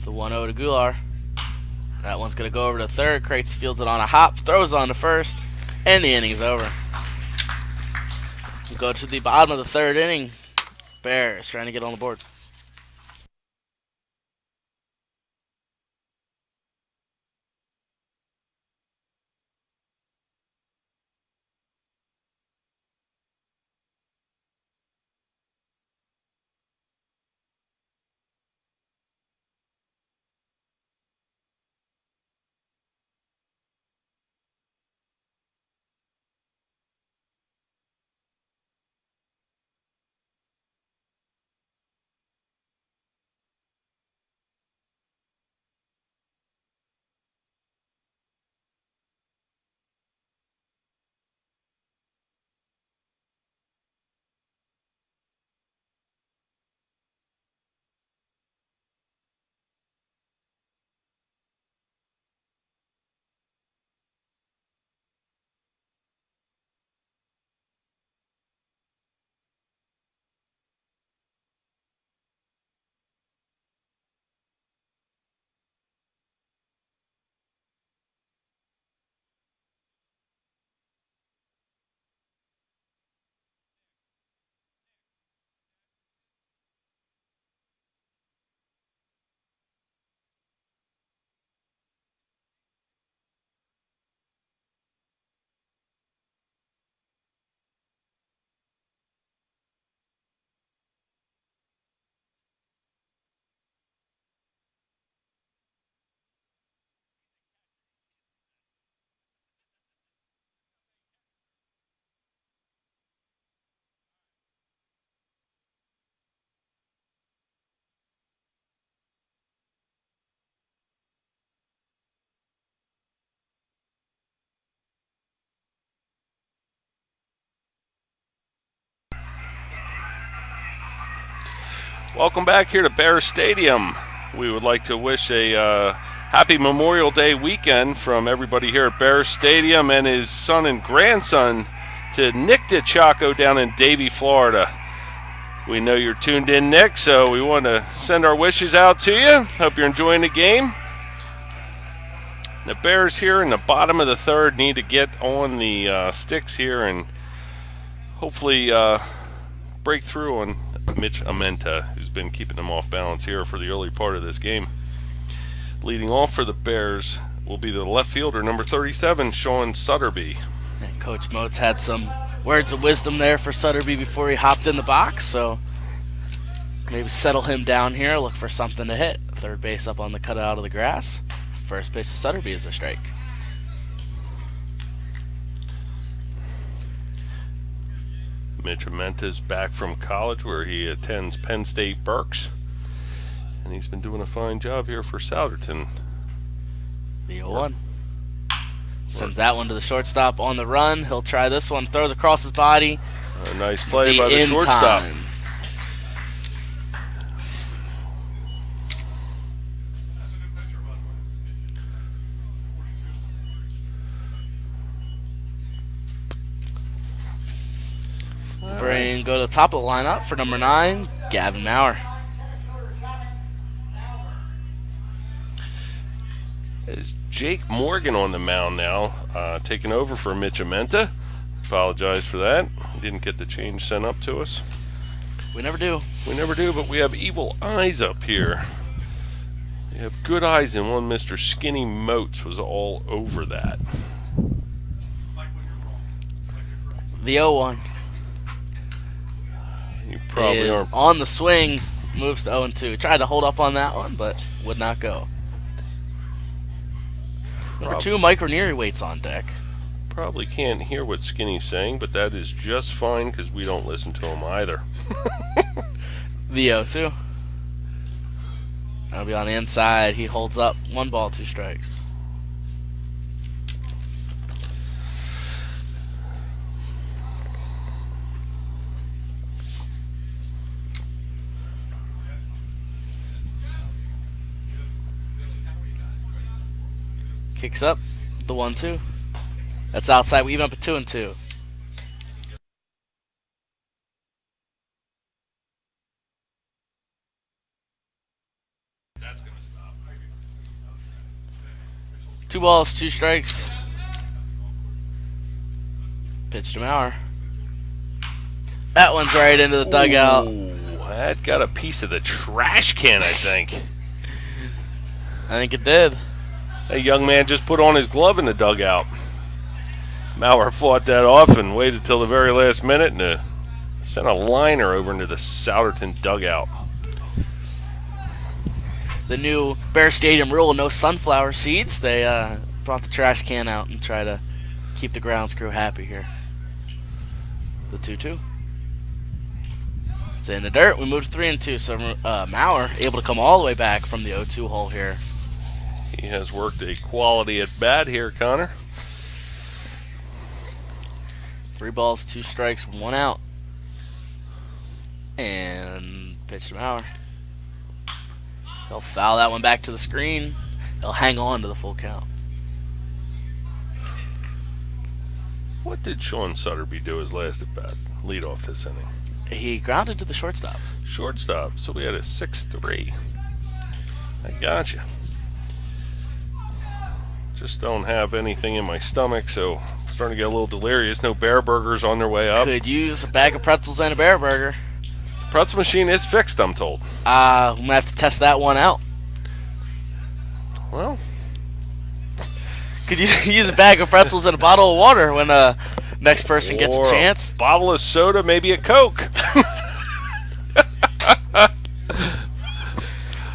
The 1-0 to Gular. That one's going to go over to third. Kreitz fields it on a hop, throws on to first, and the inning's over. We'll go to the bottom of the third inning. Bears trying to get on the board. Welcome back here to Bears Stadium. We would like to wish a happy Memorial Day weekend from everybody here at Bears Stadium and his son and grandson to Nick DeChaco down in Davie, Florida. We know you're tuned in, Nick, so we want to send our wishes out to you. Hope you're enjoying the game. The Bears here in the bottom of the third need to get on the sticks here and hopefully break through on Mitch Amenta, who's been keeping them off balance here for the early part of this game. Leading off for the Bears will be the left fielder, number 37, Sean Sutterby. And Coach Moats had some words of wisdom there for Sutterby before he hopped in the box, so maybe settle him down here, look for something to hit. Third base up on the cutout of the grass. First base of Sutterby is a strike. Mitch Amenta's back from college where he attends Penn State Berks. And he's been doing a fine job here for Souderton. The 0-1. Sends that one to the shortstop on the run. He'll try this one. Throws across his body. A nice play by the shortstop. Time. Go to the top of the lineup for number 9, Gavin Maurer. Is Jake Morgan on the mound now, taking over for Mitch Amenta. Apologize for that. We didn't get the change sent up to us. We never do. We never do, but we have evil eyes up here. We have good eyes, and one Mr. Skinny Moats was all over that. The 0-1. You probably aren't on the swing, moves to 0-2. Tried to hold up on that one, but would not go. Number 2, Mike Ranieri waits on deck. Probably can't hear what Skinny's saying, but that is just fine because we don't listen to him either. The 0-2. That'll be on the inside. He holds up. 1 ball, 2 strikes. Kicks up, the 1-2. That's outside. We even up at 2-2. That's gonna stop. 2 balls, 2 strikes. Pitch to Mauer. That one's right into the dugout. Ooh, that got a piece of the trash can, I think. I think it did. That young man just put on his glove in the dugout. Mauer fought that off and waited till the very last minute and sent a liner over into the Souderton dugout. The new Bear Stadium rule, no sunflower seeds. They brought the trash can out and try to keep the grounds crew happy here. The 2-2. It's in the dirt. We moved to 3-2, so Mauer able to come all the way back from the 0-2 hole here. He has worked a quality at bat here, Connor. 3 balls, 2 strikes, 1 out. And pitch to Mauer. He'll foul that one back to the screen. He'll hang on to the full count. What did Sean Sutterby do his last at bat? Lead off this inning. He grounded to the shortstop. Shortstop. So we had a 6-3. I gotcha. Just don't have anything in my stomach, so I'm starting to get a little delirious. No Bear Burgers on their way up. Could use a bag of pretzels and a Bear Burger. The pretzel machine is fixed, I'm told. I'm going to have to test that one out. Well, could you use a bag of pretzels and a bottle of water when next person gets a chance? A bottle of soda, maybe a Coke.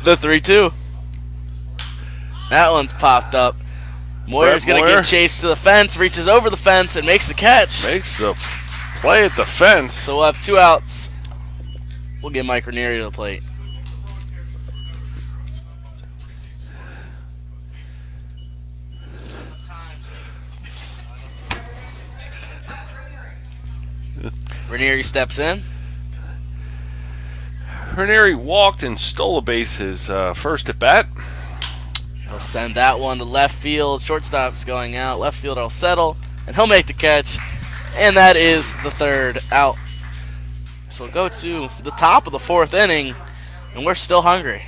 The 3-2. That one's popped up. Moyer's going to give chase to the fence, reaches over the fence, and makes the catch. Makes the play at the fence. So we'll have 2 outs. We'll get Mike Ranieri to the plate. Ranieri steps in. Ranieri walked and stole a base his first at bat. He'll send that one to left field. Shortstop's going out. Left fielder will settle, and he'll make the catch. And that is the 3rd out. So we'll go to the top of the 4th inning, and we're still hungry.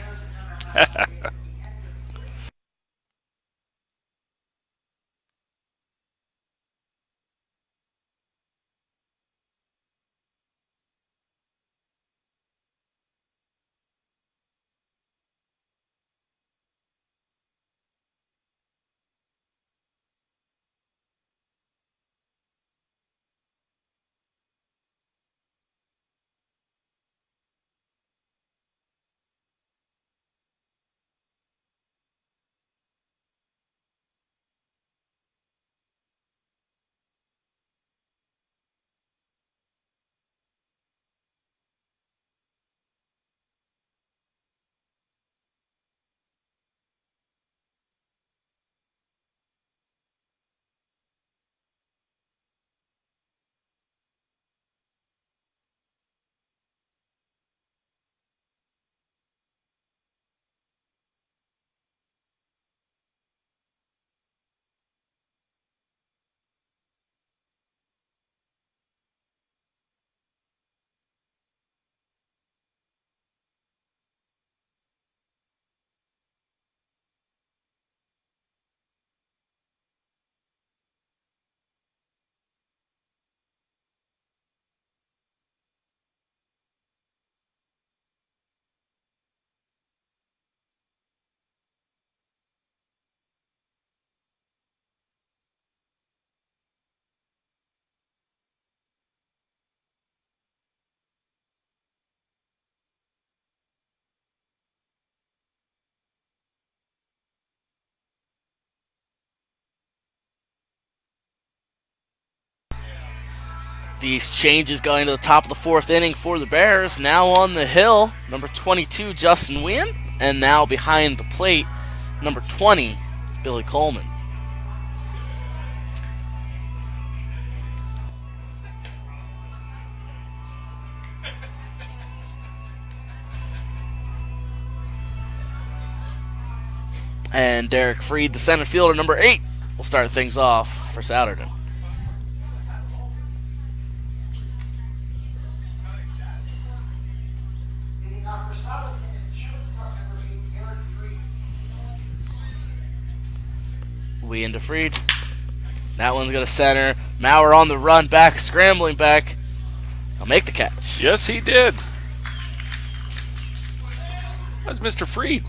These changes going to the top of the 4th inning for the Bears. Now on the hill, number 22, Justin Wynn. And now behind the plate, number 20, Billy Coleman. And Derek Freed, the center fielder, number 8, will start things off for Souderton. Leading off for Souderton is the shortstop number 8, Derek Freed. We into Freed. That one's going to center. Maurer on the run back, scrambling back. I'll make the catch. Yes, he did. That's Mr. Freed.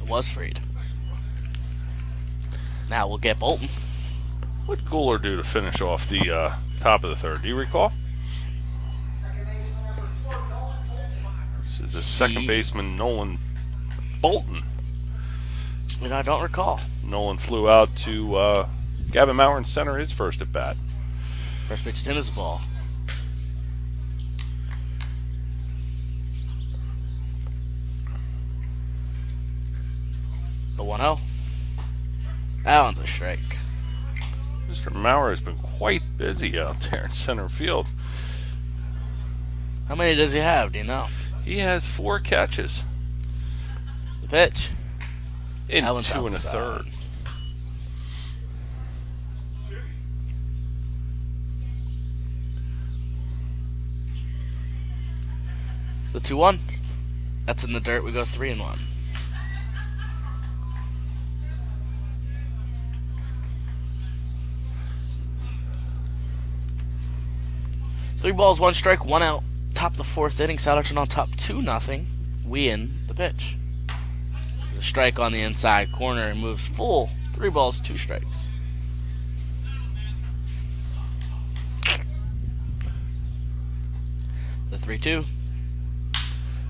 It was Freed. Now we'll get Bolton. What did Gooler do to finish off the top of the third? Do you recall? Second baseman number 4, Nolan Bolton. This is the second baseman, Nolan Bolton. I don't recall. Nolan flew out to Gavin Maurer in center his first at bat. First pitch to him is a ball. The 1-0. That one's a strike. Mr. Maurer has been quite busy out there in center field. How many does he have? Do you know? He has 4 catches The pitch. in That one's 2 and a outside. third. The 2-1. That's in the dirt. We go 3-1. Three balls, 1 strike, 1 out. Top of the 4th inning. Souderton on top 2-0. We in the pitch. There's a strike on the inside corner and moves full. 3 balls, 2 strikes. The 3-2.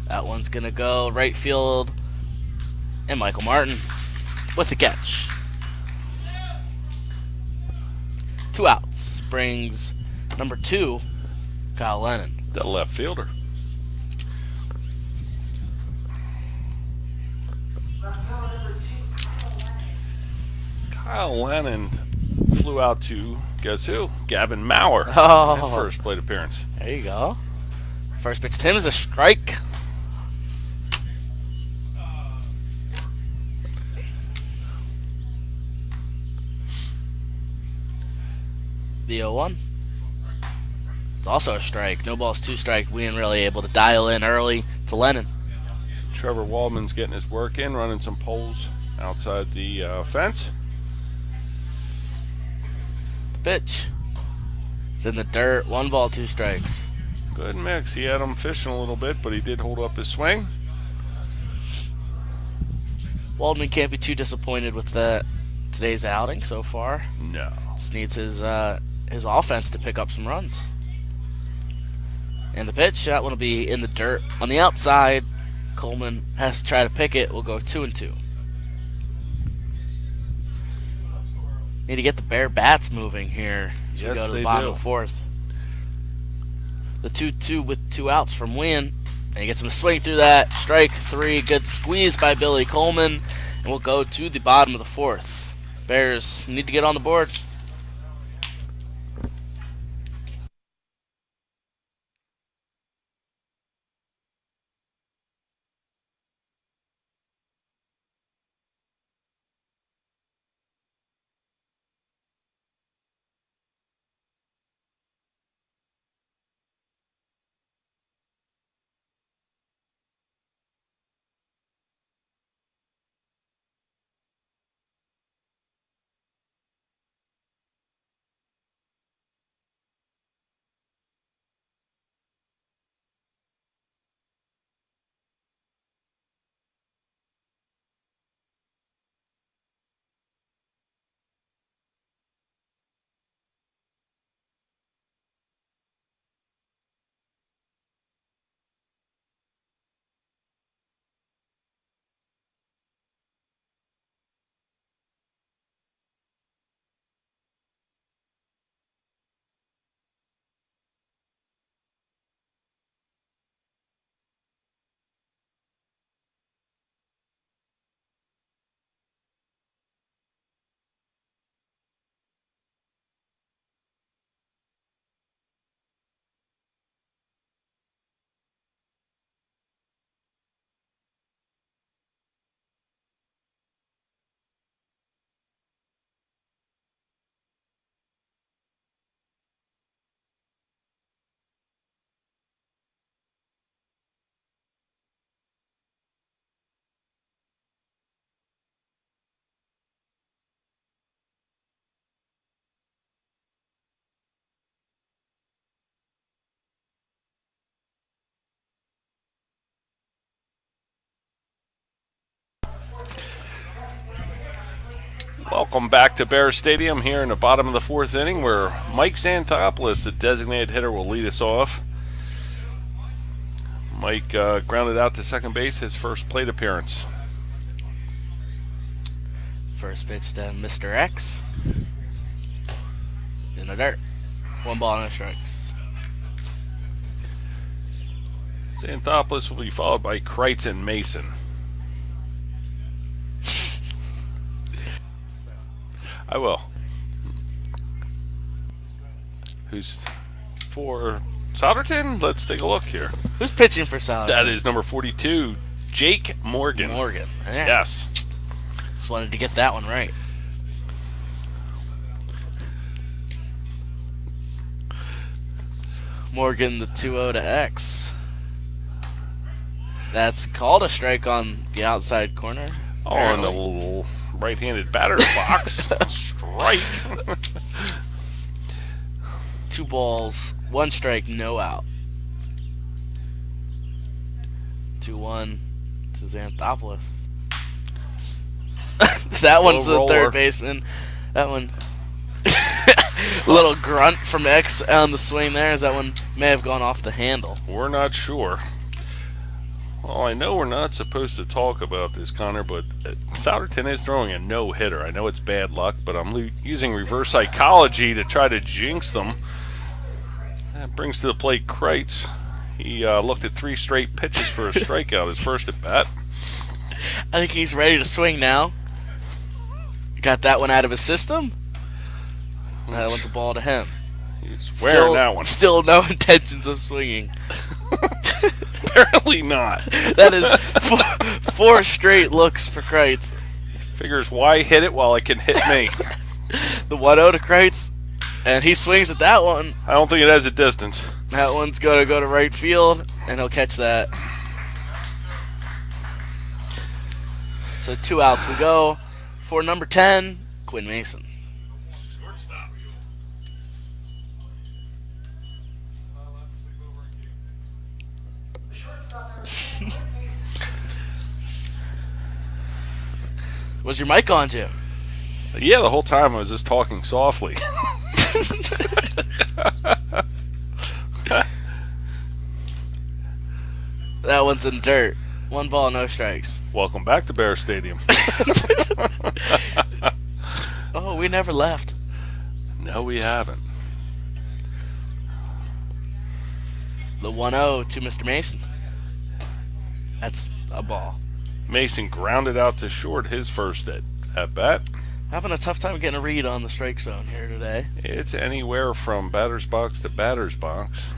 That one's going to go right field. And Michael Martin with the catch. 2 outs. Brings number 2, Kyle Lennon. The left fielder. Left fielder number 2, Kyle Lennon. Kyle Lennon flew out to, guess who? Gavin Maurer. Oh. His first plate appearance. There you go. First pitch to him is a strike. The 0-1. It's also a strike. No balls, 2 strike. We ain't really able to dial in early to Lennon. So Trevor Waldman's getting his work in, running some poles outside the fence. The pitch. It's in the dirt. 1 ball, 2 strikes. Good mix. He had him fishing a little bit, but he did hold up his swing. Waldman can't be too disappointed with today's outing so far. No. Just needs his offense to pick up some runs. And the pitch, that one will be in the dirt. On the outside, Coleman has to try to pick it. We'll go 2-2. Need to get the Bear bats moving here as we Yes, go to they the bottom do. of the 4th. The 2-2 with 2 outs from Wynn. And he gets him to swing through that. Strike 3. Good squeeze by Billy Coleman. And we'll go to the bottom of the 4th. Bears need to get on the board. Welcome back to Bear Stadium here in the bottom of the fourth inning, where Mike Xanthopoulos, the designated hitter, will lead us off. Mike grounded out to second base, his first plate appearance. First pitch to Mr. X. In the dirt. 1 ball, no strikes. Xanthopoulos will be followed by Kreitz and Mason. I will. Who's for Souderton? Let's take a look here. Who's pitching for Souderton? That is number 42, Jake Morgan. Morgan. Yeah. Yes. Just wanted to get that one right. Morgan, the 2-0 to X. That's called a strike on the outside corner. Oh, in the little right-handed batter's box. Strike. 2 balls, 1 strike, no out. 2-1 to Xanthopoulos. That one's the third baseman. That one. Little grunt from X on the swing there, as that one may have gone off the handle. We're not sure. Well, I know we're not supposed to talk about this, Connor, but Souderton is throwing a no-hitter. I know it's bad luck, but I'm using reverse psychology to try to jinx them. That brings to the plate Kreitz. He looked at 3 straight pitches for a strikeout, his first at bat. I think he's ready to swing now. Got that one out of his system. That one's a ball to him. He's wearing that one. Still no intentions of swinging. Apparently not. That is 4 straight looks for Kreitz. Figures, why hit it while it can hit me? The 1-0 to Kreitz, and he swings at that one. I don't think it has a distance. That one's going to go to right field, and he'll catch that. So 2 outs we go for number 10, Quinn Mason. Shortstop. Was your mic on, Jim? Yeah, the whole time I was just talking softly. That one's in dirt. 1 ball, no strikes. Welcome back to Bear Stadium. Oh, we never left. No, we haven't. The 1-0 to Mr. Mason. That's a ball. Mason grounded out to short his first at bat. Having a tough time getting a read on the strike zone here today. It's anywhere from batter's box to batter's box.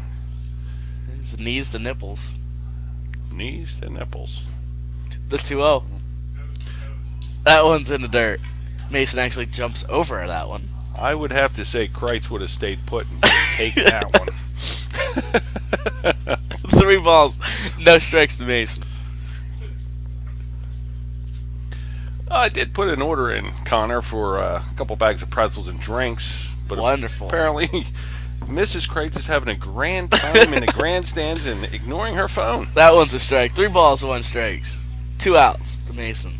It's knees to nipples. Knees to nipples. The 2-0. That one's in the dirt. Mason actually jumps over that one. I would have to say Kreitz would have stayed put and taken that one. 3 balls, no strikes to Mason. I did put an order in, Connor, for a couple bags of pretzels and drinks. But wonderful. Apparently, Mrs. Kreitz is having a grand time in the grandstands and ignoring her phone. That one's a strike. 3 balls, 1 strikes. 2 outs to Mason.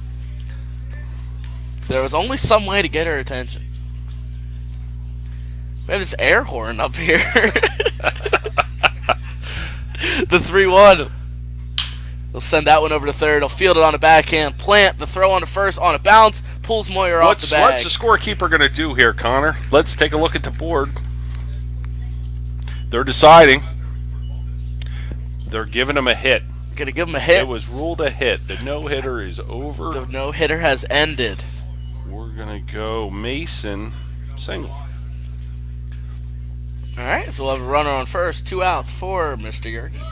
There was only some way to get her attention. We have this air horn up here. The 3-1. He'll send that one over to third. He'll field it on a backhand. Plant the throw on to first on a bounce. Pulls Moyer off the bag. What's the scorekeeper going to do here, Connor? Let's take a look at the board. They're deciding. They're giving him a hit. Gonna give him a hit. It was ruled a hit. The no-hitter is over. The no-hitter has ended. We're going to go Mason single. All right, so we'll have a runner on first. 2 outs for Mr. Yergi.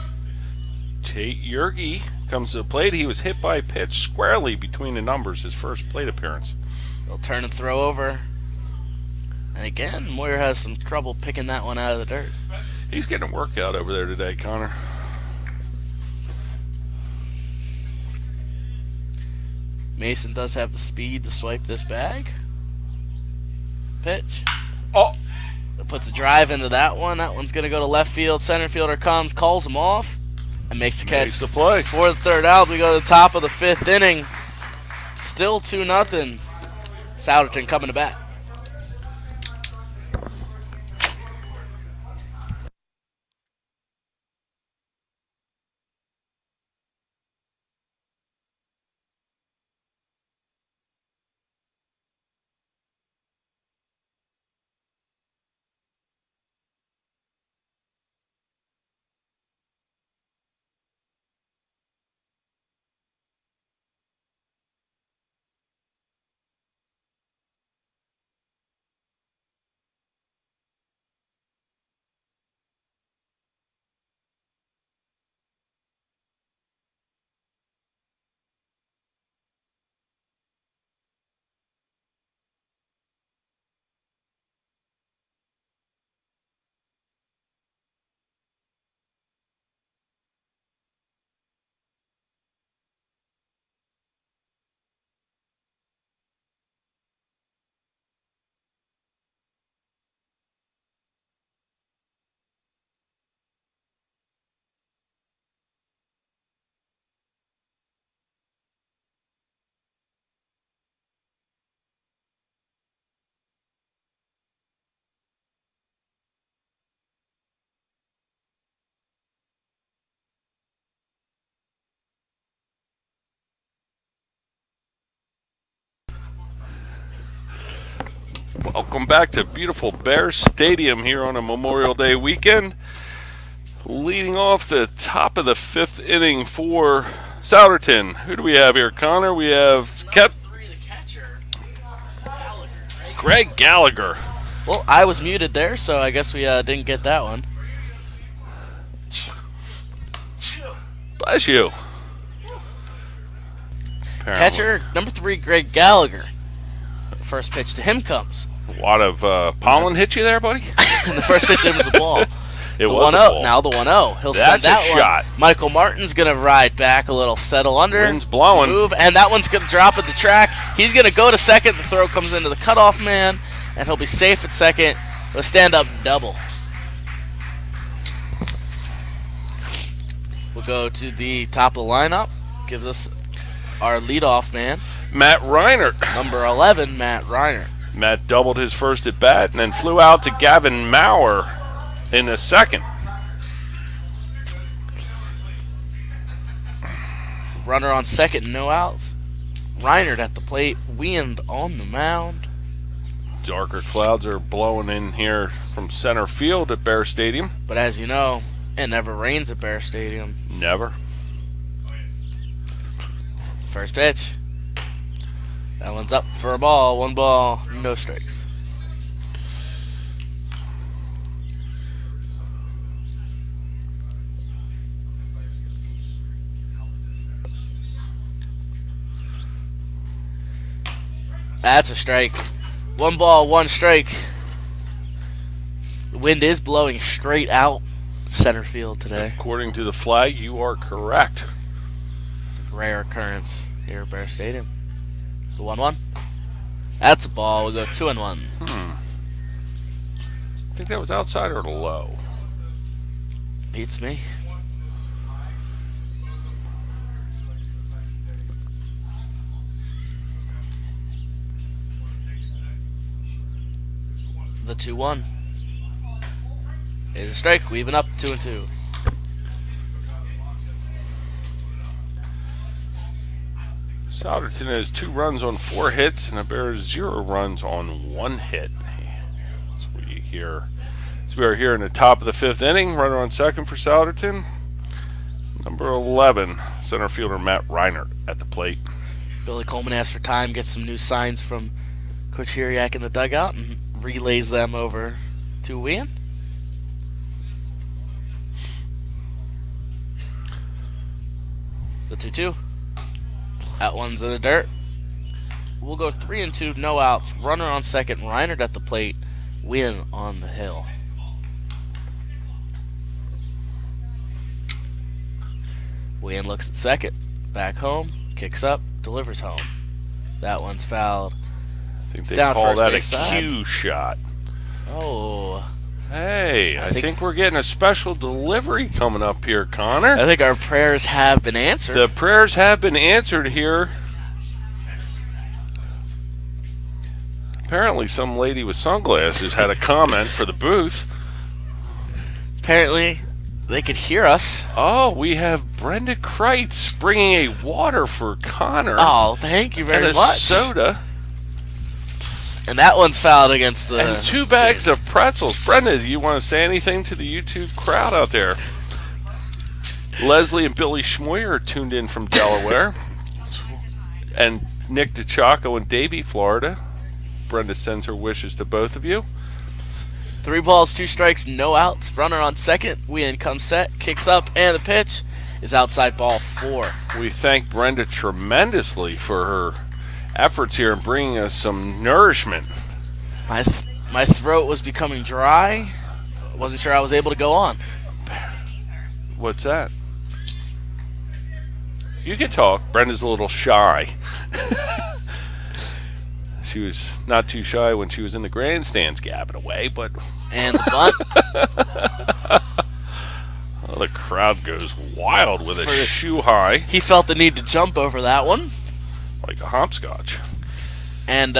Tate Yergi comes to the plate. He was hit by a pitch squarely between the numbers, his first plate appearance. They'll turn and throw over. And again, Moyer has some trouble picking that one out of the dirt. He's getting a workout over there today, Connor. Mason does have the speed to swipe this bag. Pitch. Oh! That puts a drive into that one. That one's going to go to left field. Center fielder comes, calls him off, and makes the catch. Makes the play. For the 3rd out, we go to the top of the 5th inning. Still 2-0. Souderton coming to bat. Welcome back to beautiful Bears Stadium here on a Memorial Day weekend. Leading off the top of the 5th inning for Souderton. Who do we have here, Connor? We have Three, the catcher, Gallagher. Greg Gallagher. Well, I was muted there, so I guess we didn't get that one. Bless you. Apparently. Catcher, number 3, Greg Gallagher. First pitch to him comes. A lot of pollen hit you there, buddy? And the first pitch in was a ball. It The was 1-0. a ball. Now the 1-0. He'll That's send that a one. shot. Michael Martin's going to ride back a little, settle under. Wind's blowing. Move, and that one's going to drop at the track. He's going to go to second. The throw comes into the cutoff man, and he'll be safe at second with a stand-up double. We'll go to the top of the lineup. Gives us our leadoff man, Matt Reinert. number 11, Matt Reiner. Matt doubled his first at bat and then flew out to Gavin Maurer in the second. Runner on second, no outs. Reinert at the plate, wind on the mound. Darker clouds are blowing in here from center field at Bear Stadium. But as you know, it never rains at Bear Stadium. Never. First pitch. That one's up for a ball. 1 ball, no strikes. That's a strike. 1 ball, 1 strike. The wind is blowing straight out center field today. According to the flag, you are correct. Rare occurrence here at Bear Stadium. The 1-1. That's a ball. We'll go 2-1. I think that was outside or low. Beats me. The 2-1 is a strike. We even up 2-2. Souderton has 2 runs on 4 hits, and the Bears 0 runs on 1 hit. That's what you hear. So we are here in the top of the 5th inning. Runner on second for Souderton. Number 11, center fielder Matt Reinert at the plate. Billy Coleman asks for time, gets some new signs from Coach Hiriak in the dugout, and relays them over to Wien. The 2-2. That one's in the dirt. We'll go 3-2, no outs. Runner on second, Reinert at the plate. Win on the hill. Win looks at second. Back home, kicks up, delivers home. That one's fouled. I think they Down call first that a base side. cue shot. Oh. Hey, I think- think we're getting a special delivery coming up here, Connor. I think our prayers have been answered. The prayers have been answered here. apparently some lady with sunglasses had a comment for the booth. Apparently, they could hear us. Oh, we have Brenda Kreitz bringing a water for Connor. Oh, thank you very and a much. soda. And that one's fouled against the... And 2 bags of pretzels. Brenda, do you want to say anything to the YouTube crowd out there? Leslie and Billy Schmoyer are tuned in from Delaware. And Nick DeChaco in Davie, Florida. Brenda sends her wishes to both of you. 3 balls, 2 strikes, no outs. Runner on second. Wien comes set, kicks up, and the pitch is outside ball 4. We thank Brenda tremendously for her efforts here in bringing us some nourishment. My throat was becoming dry. Wasn't sure I was able to go on. What's that? You can talk. Brenda's a little shy. She was not too shy when she was in the grandstands gabbing away, but... And the bunt. Oh, the crowd goes wild with a For- shoe high, He felt the need to jump over that one. like a hopscotch. And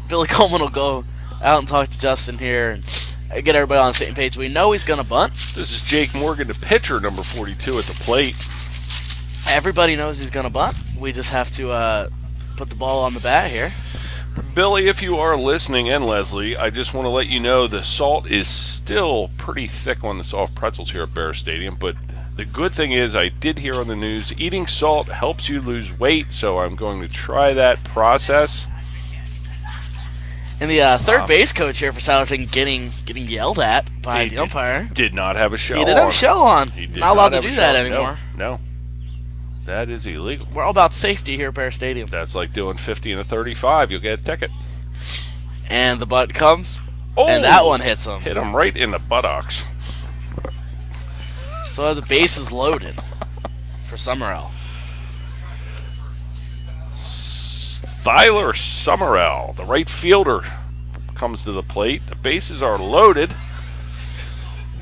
Billy Coleman will go out and talk to Justin here and get everybody on the same page. We know he's going to bunt. This is Jake Morgan, the pitcher, number 42 at the plate. Everybody knows he's going to bunt. We just have to put the ball on the bat here. Billy, if you are listening, and Leslie, I just want to let you know the salt is still pretty thick on the soft pretzels here at Bear Stadium, but the good thing is I did hear on the news eating salt helps you lose weight, so I'm going to try that process. And the third base coach here for Souderton getting yelled at by He the umpire. Did not have a show He didn't have on. a show on. He did Not allowed to have a do that show. anymore. No. That is illegal. We're all about safety here at Bear Stadium. That's like doing 50 and a 35. You'll get a ticket. And the bunt comes, Oh, and that one hits him. hit him right in the buttocks. So the base is loaded for Summerall. Tyler Summerall, the right fielder, comes to the plate. The bases are loaded.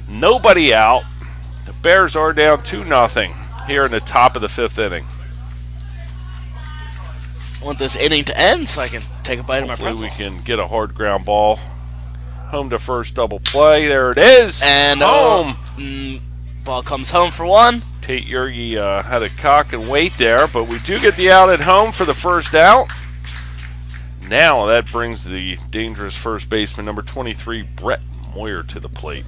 Nobody out. The Bears are down 2-0 here in the top of the 5th inning. I want this inning to end so I can take a bite of my Hopefully pretzel. we can get a hard ground ball. Home to first, double play. There it is. And home. Ball comes home for 1. Tate Yergy had a cock and wait there, but we do get the out at home for the first out. Now that brings the dangerous first baseman, number 23, Brett Moyer, to the plate.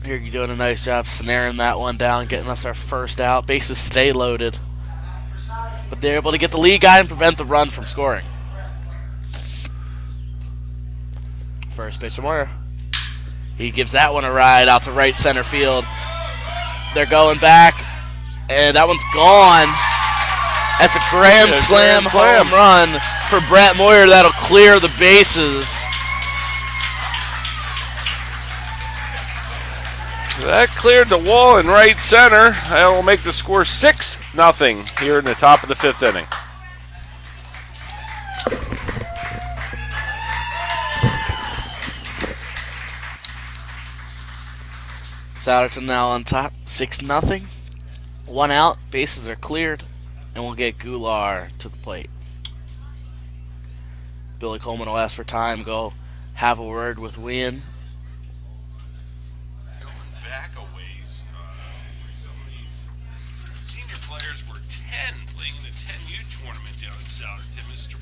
Yergy doing a nice job snaring that one down, getting us our first out. Bases stay loaded. But they're able to get the lead guy and prevent the run from scoring. First pitch to Moyer. He gives that one a ride out to right center field. They're going back, and that one's gone. That's a grand slam home run for Brett Moyer. That'll clear the bases. That cleared the wall in right center. That will make the score 6-0 here in the top of the 5th inning. Souderton now on top, 6-0. 1 out, bases are cleared, and we'll get Goulart to the plate. Billy Coleman will ask for time, go have a word with Wien. Going back a ways, some of these senior players were 10 playing in the 10U tournament down in Souderton. Mr.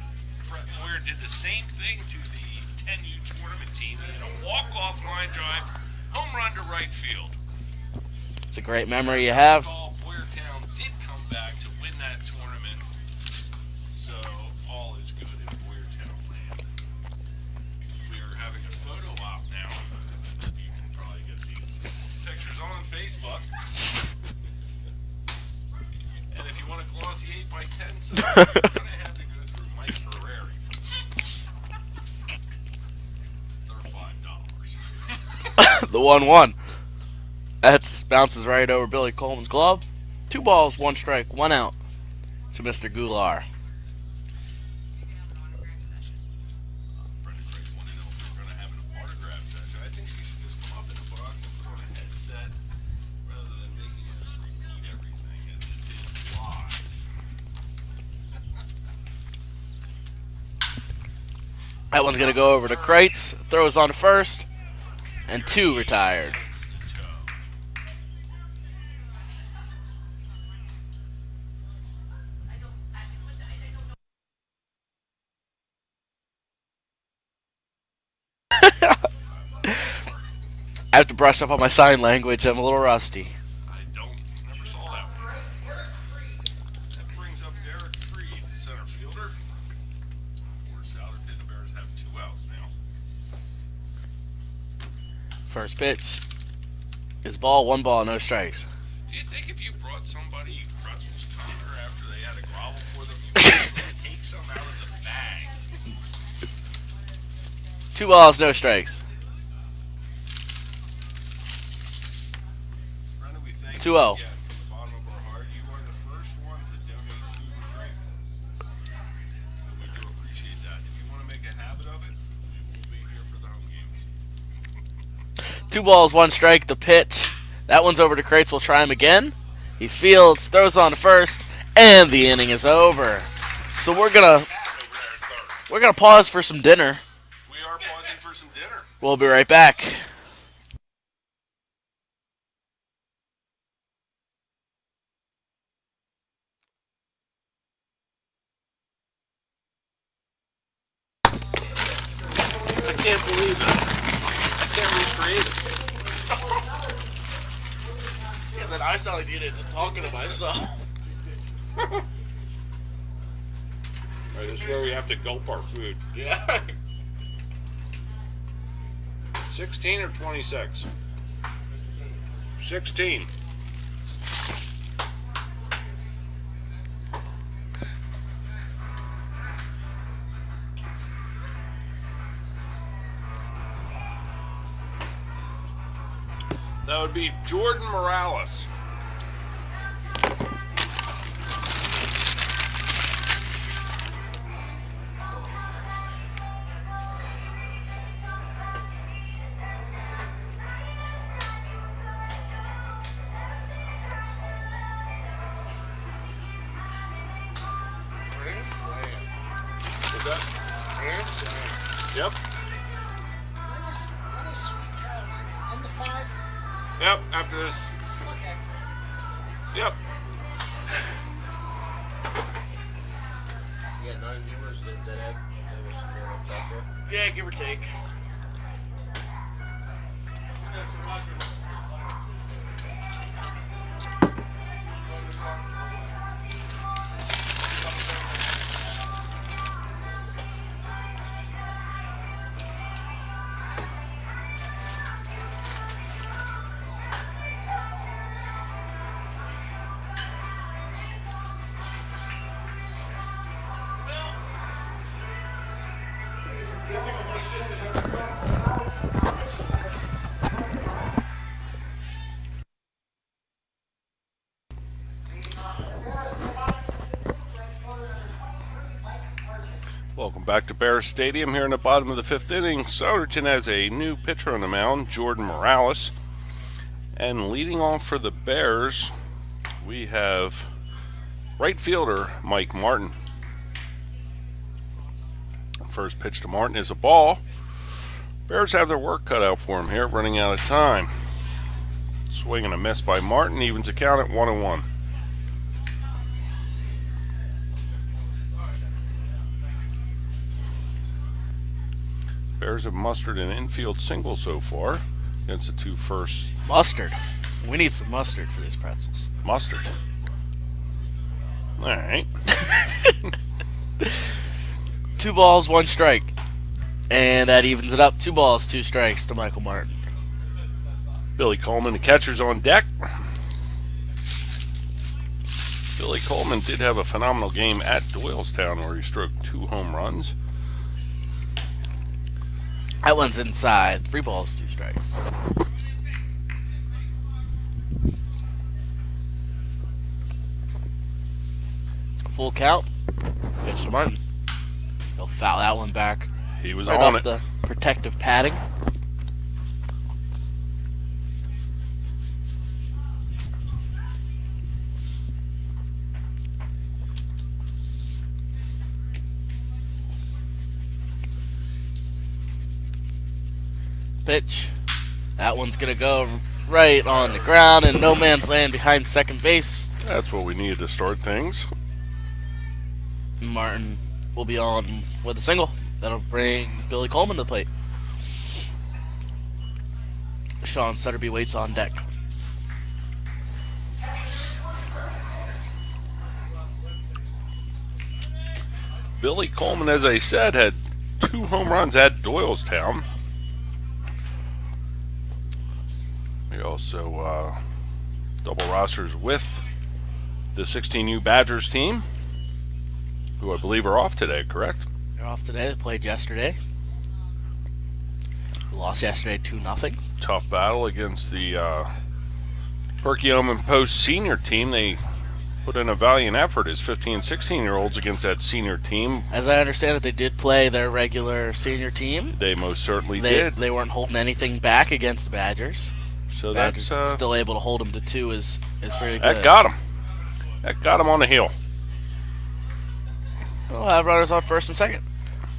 Brett Moyer did the same thing to the 10U tournament team. They had a walk-off line drive, home run to right field. It's a great memory you have. Boyertown did come back to win that tournament, so all is good in Boyertown land. We are having a photo op now. You can probably get these pictures on Facebook. And if you want a glossy 8x10 size, you're going to have to go through Mike Ferrari. They're $5. The 1-1. That bounces right over Billy Coleman's glove. 2 balls, 1 strike, 1 out to Mr. Goulart. Brenda Craig wanted to know if we're going to have an autograph session. I think she should just come up in the box and put on a headset rather than making us repeat everything as this is live. That one's going to go over to Kreitz. Throws on to first. And 2 retired. I have to brush up on my sign language. I'm a little rusty. I never saw that one. That brings up Derek Freed, the center fielder. For Southerton, the Bears have 2 outs now. First pitch is ball, 1 ball, no strikes. Do you think if you brought somebody pretzels Conquer after they had a grovel for them, you would be able to take some out of the bag? 2 balls, no strikes. Brenda, we thank 2-0. you again from the bottom of our heart. You are the first one to donate food and drink. So we do appreciate that. If you want to make a habit of it, we will be here for the home games. 2 balls, 1 strike. The pitch. That one's over to Kreitz. We'll try him again. He fields, throws on to first, and the inning is over. So we're gonna pause for some dinner. We are pausing for some dinner. We'll be right back. I can't believe it. I can't recreate it. Yeah, then I sound like you just talking to myself. Right, this is where we have to gulp our food. Yeah. 16 or 26? 16. That would be Jordan Morales. What's that? Yep. When is Sweet Caroline? And the 5? Yep. After this. Okay. Yep. You got 9 viewers, is that it? Is that what's up there? Yeah, give or take. Welcome back to Bears Stadium here in the bottom of the 5th inning. Southerton has a new pitcher on the mound, Jordan Morales. And leading off for the Bears, we have right fielder Mike Martin. First pitch to Martin is a ball. Bears have their work cut out for him here, running out of time. Swing and a miss by Martin, evens the count at 1-1. Bears have mustered an infield single so far against the 2 first. Mustard. We need some mustard for these pretzels. Mustard. All right. 2 balls, 1 strike. And that evens it up. 2 balls, 2 strikes to Michael Martin. Billy Coleman, the catcher's on deck. Billy Coleman did have a phenomenal game at Boyertown where he stroked 2 home runs. That one's inside. 3 balls, 2 strikes. Full count. Pitch to Martin. He'll foul that one back. He was Right on off it. the protective padding. Pitch. That one's going to go right on the ground and no man's land behind second base. That's what we needed to start things. Martin will be on with a single. That'll bring Billy Coleman to the plate. Sean Sutterby waits on deck. Billy Coleman, as I said, had 2 home runs at Doylestown. He also double rosters with the 16U Badgers team, who I believe are off today, correct? They're off today. They played yesterday. Lost yesterday 2-0. Tough battle against the Perkiomen Post senior team. They put in a valiant effort as 15 and 16-year-olds against that senior team. As I understand it, they did play their regular senior team. They most certainly did. They weren't holding anything back against the Badgers. So Badgers that's still able to hold them to 2 is pretty good. that got him. That got him on the heel. We'll have runners on first and second.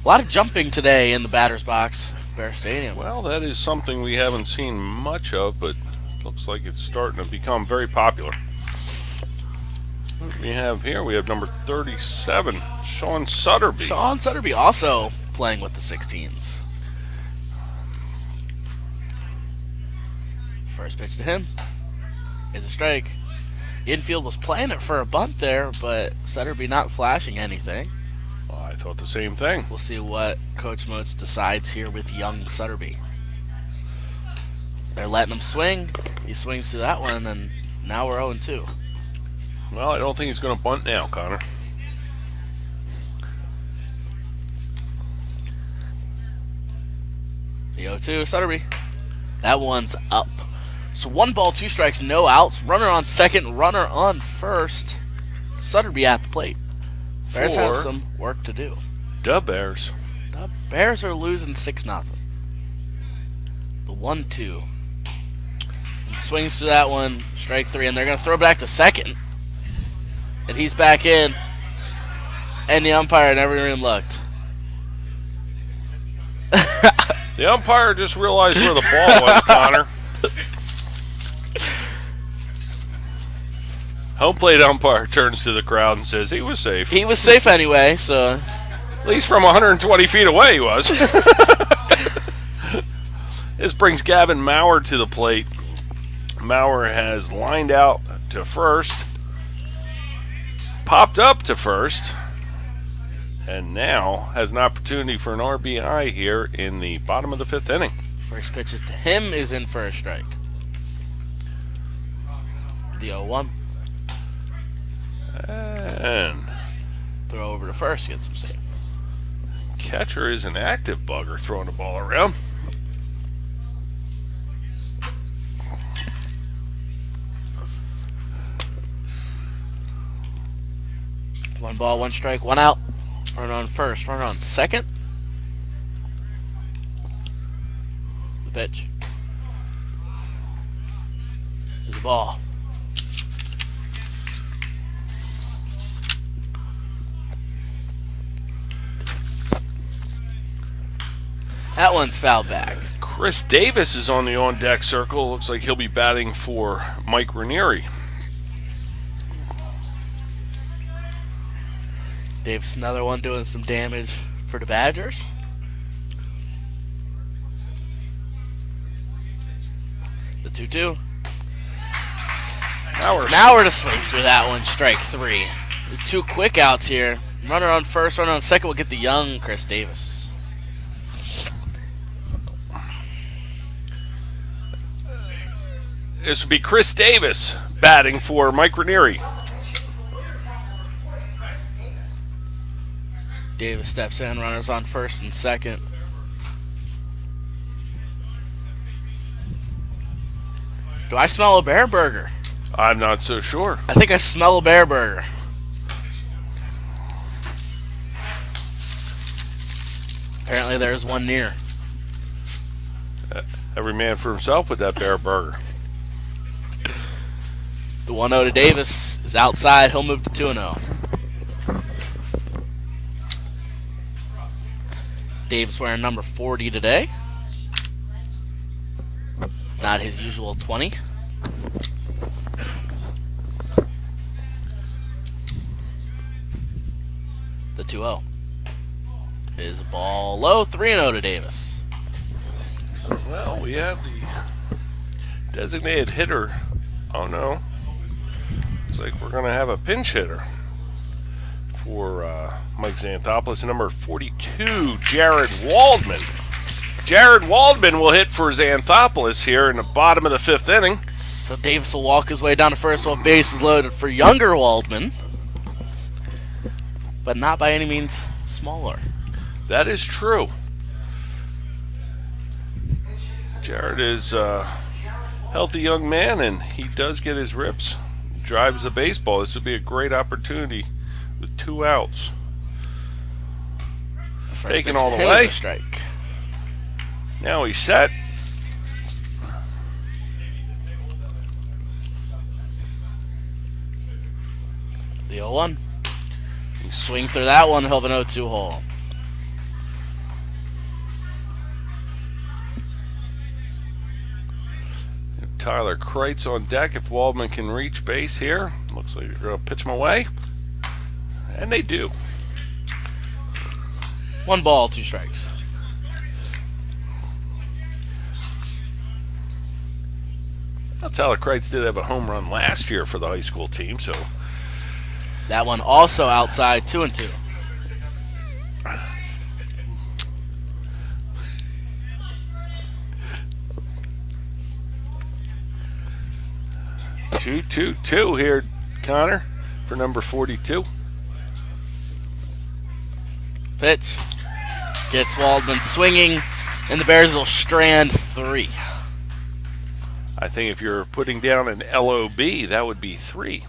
A lot of jumping today in the batter's box, Bear Stadium. Well, that is something we haven't seen much of, but looks like it's starting to become very popular. What do we have here? We have number 37, Sean Sutterby. Sean Sutterby also playing with the 16s. First pitch to him is a strike. Infield was playing it for a bunt there, but Sutterby not flashing anything. Well, I thought the same thing. We'll see what Coach Motes decides here with young Sutterby. They're letting him swing. He swings to that one, and now we're 0-2. Well, I don't think he's going to bunt now, Connor. The 0-2, Sutterby. That one's up. So 1 ball, 2 strikes, no outs. Runner on second, runner on first. Sutterby at the plate. Bears have For some work to do. the Bears. The Bears are losing 6-0. The 1-2. Swings to that one, strike 3, and they're going to throw back to second. And he's back in. And the umpire never even looked. The umpire just realized where the ball was, Connor. Home plate umpire turns to the crowd and says he was safe. He was safe anyway, so. At least from 120 feet away he was. This brings Gavin Maurer to the plate. Maurer has lined out to first, popped up to first, and now has an opportunity for an RBI here in the bottom of the 5th inning. First pitches to him is in for a strike. The 0-1. And Throw over to first, gets him safe. catcher is an active bugger throwing the ball around. One ball, 1 strike, 1 out. Runner on first, runner on second. The pitch is a ball. That one's fouled back. Chris Davis is on the on-deck circle. Looks like he'll be batting for Mike Ranieri. Davis, another one doing some damage for the Badgers. The 2-2. Maurer to swing through that one, strike 3. The 2 quick outs here. Runner on first, runner on second will get the young Chris Davis. This would be Chris Davis batting for Mike Ranieri. Davis steps in, runners on first and second. Do I smell a bear burger? I'm not so sure. I think I smell a bear burger. Apparently there's one near. Every man for himself with that bear burger. The 1-0 to Davis is outside. He'll move to 2-0. Davis wearing number 40 today. Not his usual 20. The 2-0 is a ball low, 3-0 to Davis. Well, we have the designated hitter. Oh no. Looks like we're going to have a pinch hitter for Mike Xanthopoulos, number 42, Jared Waldman. Jared Waldman will hit for Xanthopoulos here in the bottom of the 5th inning. So Davis will walk his way down to first while bases loaded for younger Waldman, but not by any means smaller. That is true. Jared is a healthy young man, and he does get his rips. Drives the baseball. This would be a great opportunity with 2 outs. First Taken pitch all to the him is way. a strike. Now he's set. The 0-1. Swing through that one, he'll have an 0-2 hole. Tyler Kreitz on deck if Waldman can reach base here. Looks like they're going to pitch him away. And they do. 1 ball, 2 strikes. Well, Tyler Kreitz did have a home run last year for the high school team, so That one also outside, 2-2. two here, Connor, for number 42. Pitch. Gets Waldman swinging, and the Bears will strand 3. I think if you're putting down an LOB, that would be 3.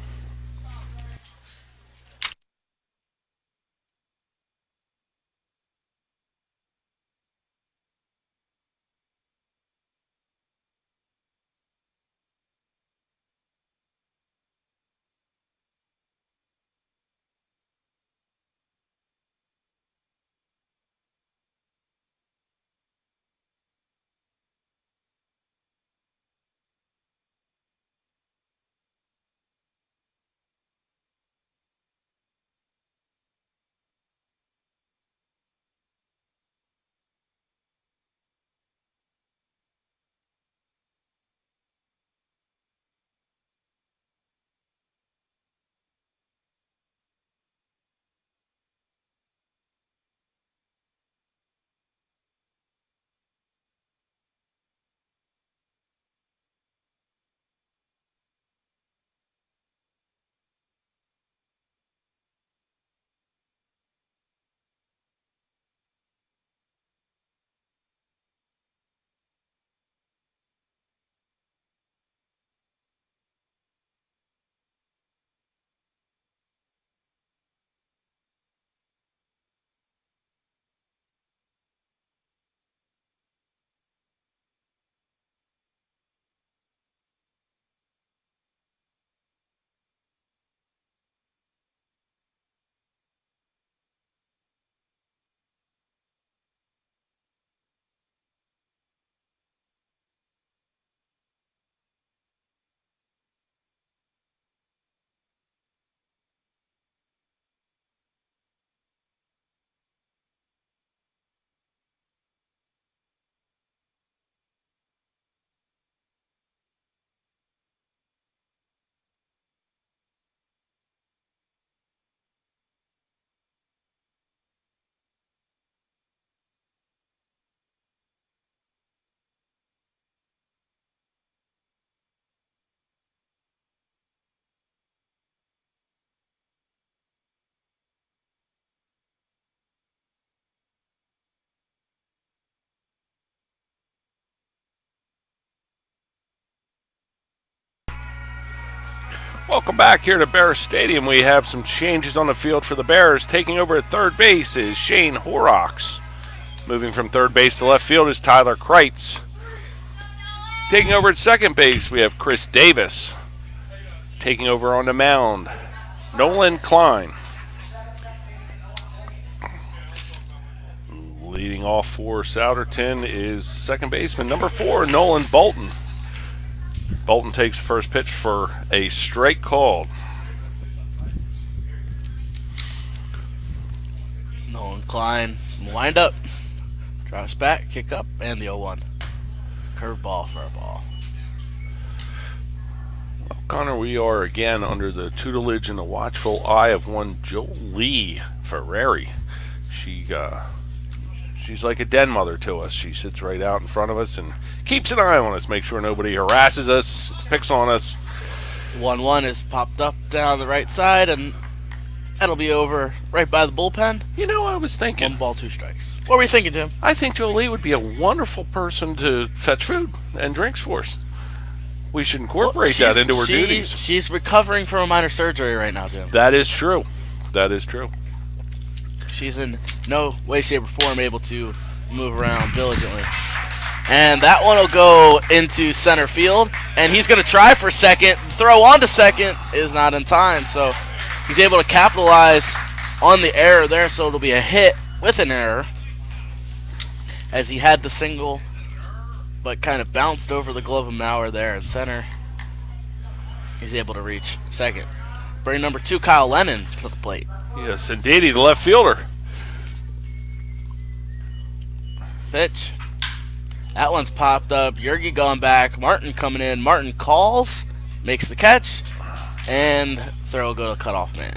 Welcome back here to Bears Stadium. We have some changes on the field for the Bears. Taking over at third base is Shane Horrocks. Moving from third base to left field is Tyler Kreitz. Taking over at second base, we have Chris Davis. Taking over on the mound, Nolan Klein. Leading off for Souderton is second baseman number 4, Nolan Bolton. Bolton takes the first pitch for a strike called. Nolan Klein, wind up, drops back, kick up, and the 0-1. Curveball for a ball. Well, Connor, we are again under the tutelage and the watchful eye of one Jolie Ferrari. She's like a den mother to us. She sits right out in front of us and keeps an eye on us, make sure nobody harasses us, picks on us. 1-1 is popped up down the right side, and that'll be over right by the bullpen. You know, I was thinking. 1 ball, 2 strikes. What were you thinking, Jim? I think Jolie would be a wonderful person to fetch food and drinks for us. We should incorporate that into her duties. She's recovering from a minor surgery right now, Jim. That is true. That is true. She's in no way, shape, or form able to move around diligently. And that one will go into center field, and he's going to try for second. Throw on to second is not in time, so he's able to capitalize on the error there, so it'll be a hit with an error as he had the single but kind of bounced over the glove of Maurer there in center. He's able to reach second. Bring number 2, Kyle Lennon, to the plate. Yes, indeed, the left fielder. Pitch. That one's popped up. Yergi going back. Martin coming in. Martin calls, makes the catch, and throw will go to cutoff man.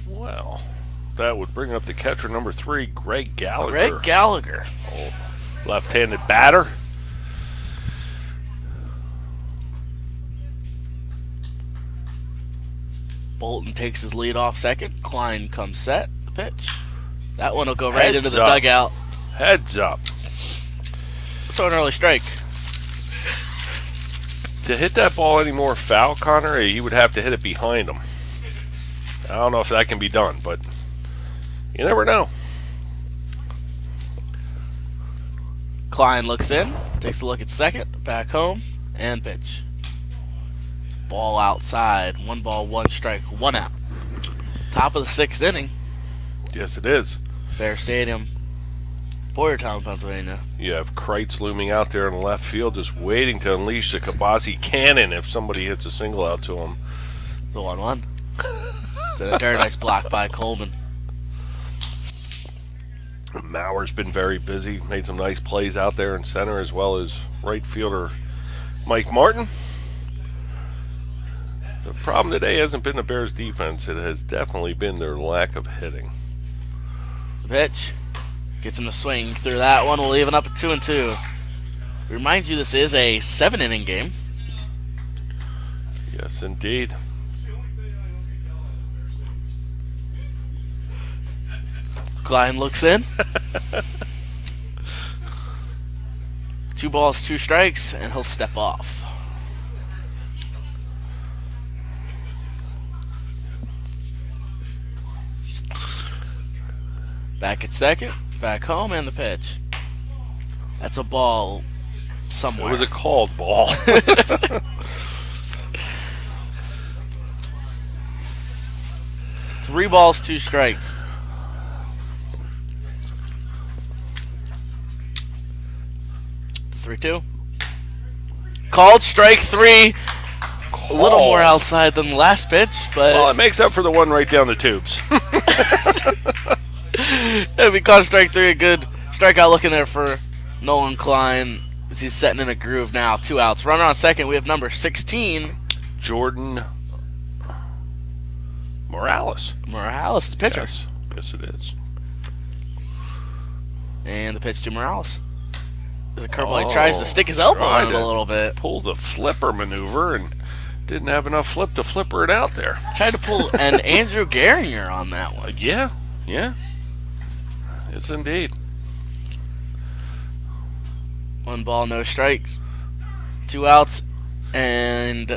Well, that would bring up the catcher number 3, Greg Gallagher. Greg Gallagher. Left-handed batter. Bolton takes his lead off second. Klein comes set. The pitch. That one will go right Heads into the up. dugout. Heads up. So an early strike. To hit that ball any more foul, Connor, he would have to hit it behind him. I don't know if that can be done, but you never know. Klein looks in, takes a look at second, back home, and pitch. Ball outside. 1 ball, 1 strike, 1 out. Top of the 6th inning. Yes, it is. Bear Stadium, Boyertown, Pennsylvania. You have Kreitz looming out there in the left field, just waiting to unleash the Kabasi cannon if somebody hits a single out to him. The 1-1. It's a very nice block by Coleman. Maurer's been very busy, made some nice plays out there in center, as well as right fielder Mike Martin. The problem today hasn't been the Bears' defense. It has definitely been their lack of hitting. The pitch. Gets him to swing through that one. We'll leave it up at 2-2. Remind you, this is a 7-inning game. Yes, indeed. Klein looks in. 2 balls, 2 strikes, and he'll step off. Back at second, back home, and the pitch. That's a ball somewhere. It was a called ball. 3 balls, 2 strikes. Three-two. Called strike 3. A little more outside than the last pitch, but Well, it makes up for the one right down the tubes. if he caught strike 3, a good strikeout looking there for Nolan Klein as he's setting in a groove now. 2 outs. Runner on second. We have number 16. Jordan Morales. Morales, the pitcher. Yes, it is. And the pitch to Morales. As a curveball, he tries to stick his elbow tried in it a to little bit. Pull the flipper maneuver and didn't have enough flip to flipper it out there. Tried to pull an Andrew Gehringer on that one. Yeah. Yes, indeed. 1 ball, no strikes. 2 outs, and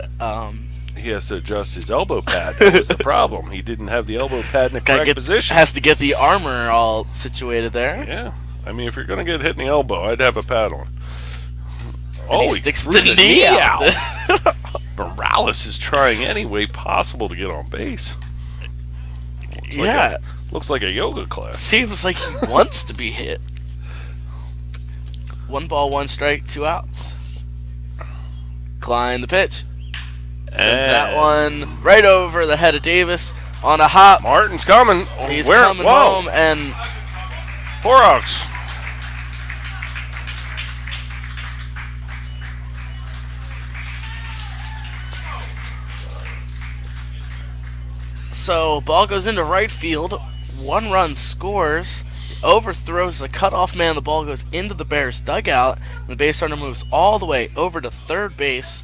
He has to adjust his elbow pad. That was the problem. He didn't have the elbow pad in the correct position. has to get the armor all situated there. Yeah. I mean, if you're going to get hit in the elbow, I'd have a pad on. And he sticks the knee out. Morales is trying any way possible to get on base. Yeah, Looks like a yoga class. seems like he wants to be hit. 1 ball, 1 strike, 2 outs. Klein the pitch. Sends that And one right over the head of Davis on a hop. Martin's coming. Oh, He's where? coming Whoa. home, and Horrocks. so ball goes into right field. 1 run scores. Overthrows the cutoff man. The ball goes into the Bears' dugout. And the base runner moves all the way over to third base.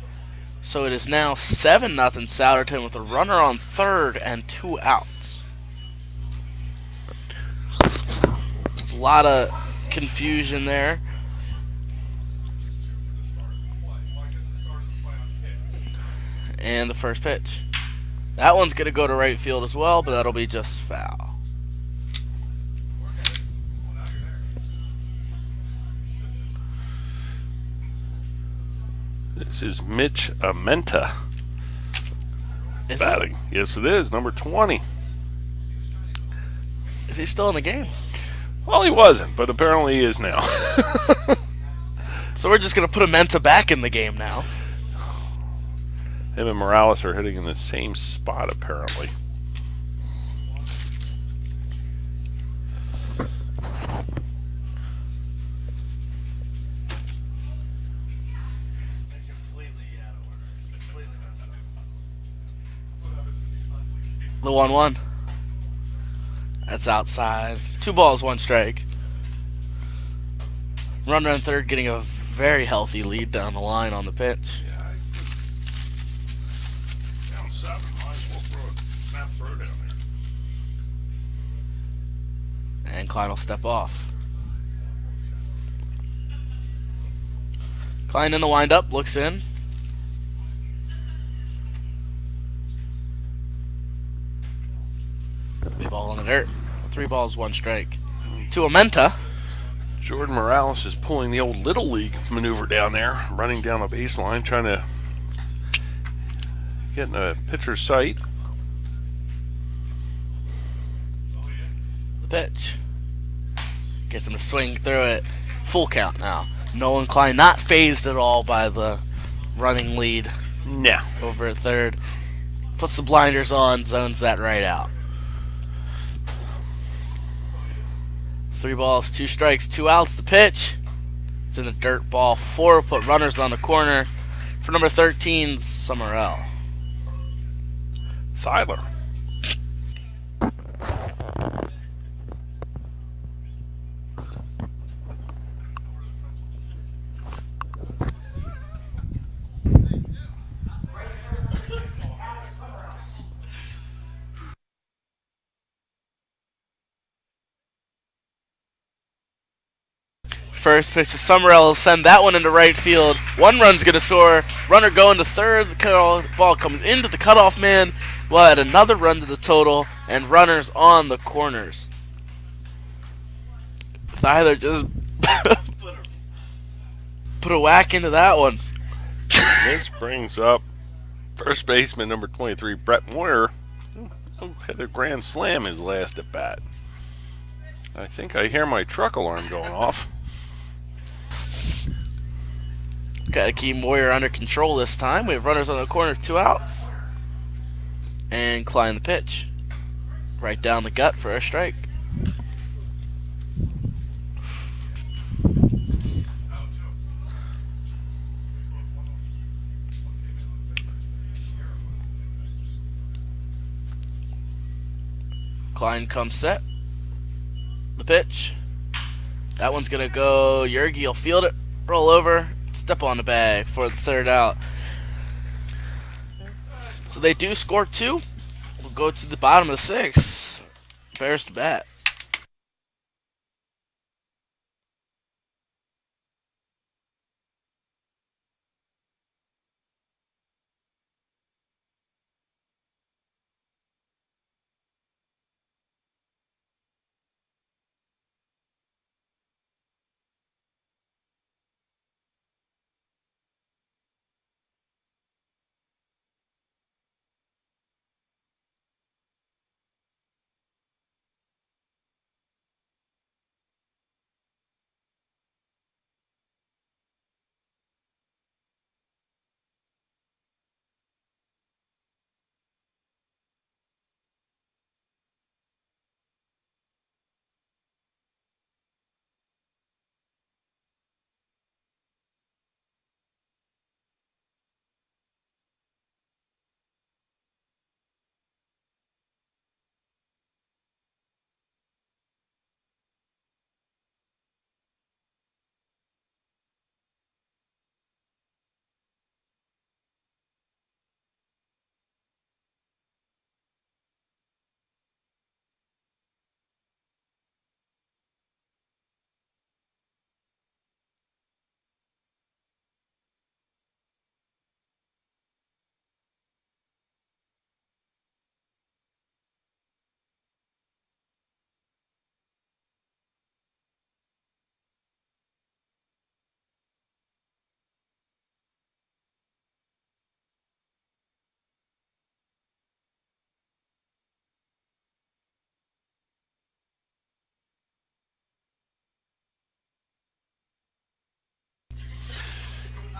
So it is now 7-0 Souderton with a runner on third and 2 outs. A lot of confusion there. And the first pitch. That one's going to go to right field as well, but that'll be just foul. This is Mitch Amenta Is batting. Yes, it is. Number 20. he still in the game? Well, he wasn't, but apparently he is now. So we're just going to put Amenta back in the game now. Him and Morales are hitting in the same spot, apparently. The 1-1. That's outside. 2 balls, 1 strike. Runner on third getting a very healthy lead down the line on the pitch. Down 7. Might as well throw a snap throw down there. And Klein will step off. Klein in the windup, looks in. Ball in the dirt. 3 balls, 1 strike. To Amenta. Jordan Morales is pulling the old Little League maneuver down there, running down the baseline, trying to get in a pitcher's sight. The pitch. Gets him to swing through it. Full count now. Nolan Klein not phased at all by the running lead No. over at third. Puts the blinders on, zones that right out. 3 balls, 2 strikes, 2 outs. The pitch. It's in the dirt. Ball 4. Put runners on the corner for number 13, Summerell. Thyler. First pitch to Summerell will send that one into right field. 1 run's going to score. Runner going to third. The ball comes into the cutoff man. We'll add another run to the total. And runners on the corners. Thyler just put a whack into that one. This brings up first baseman number 23, Brett Moyer, who had a grand slam his last at bat. I think I hear my truck alarm going off. Got to keep Moyer under control this time. We have runners on the corner, 2 outs. And Klein the pitch. Right down the gut for a strike. Klein comes set. The pitch. That one's going to go. Yergi will field it. Roll over. Step on the bag for the 3rd out. So they do score 2. We'll go to the bottom of the 6th. Bears to bat.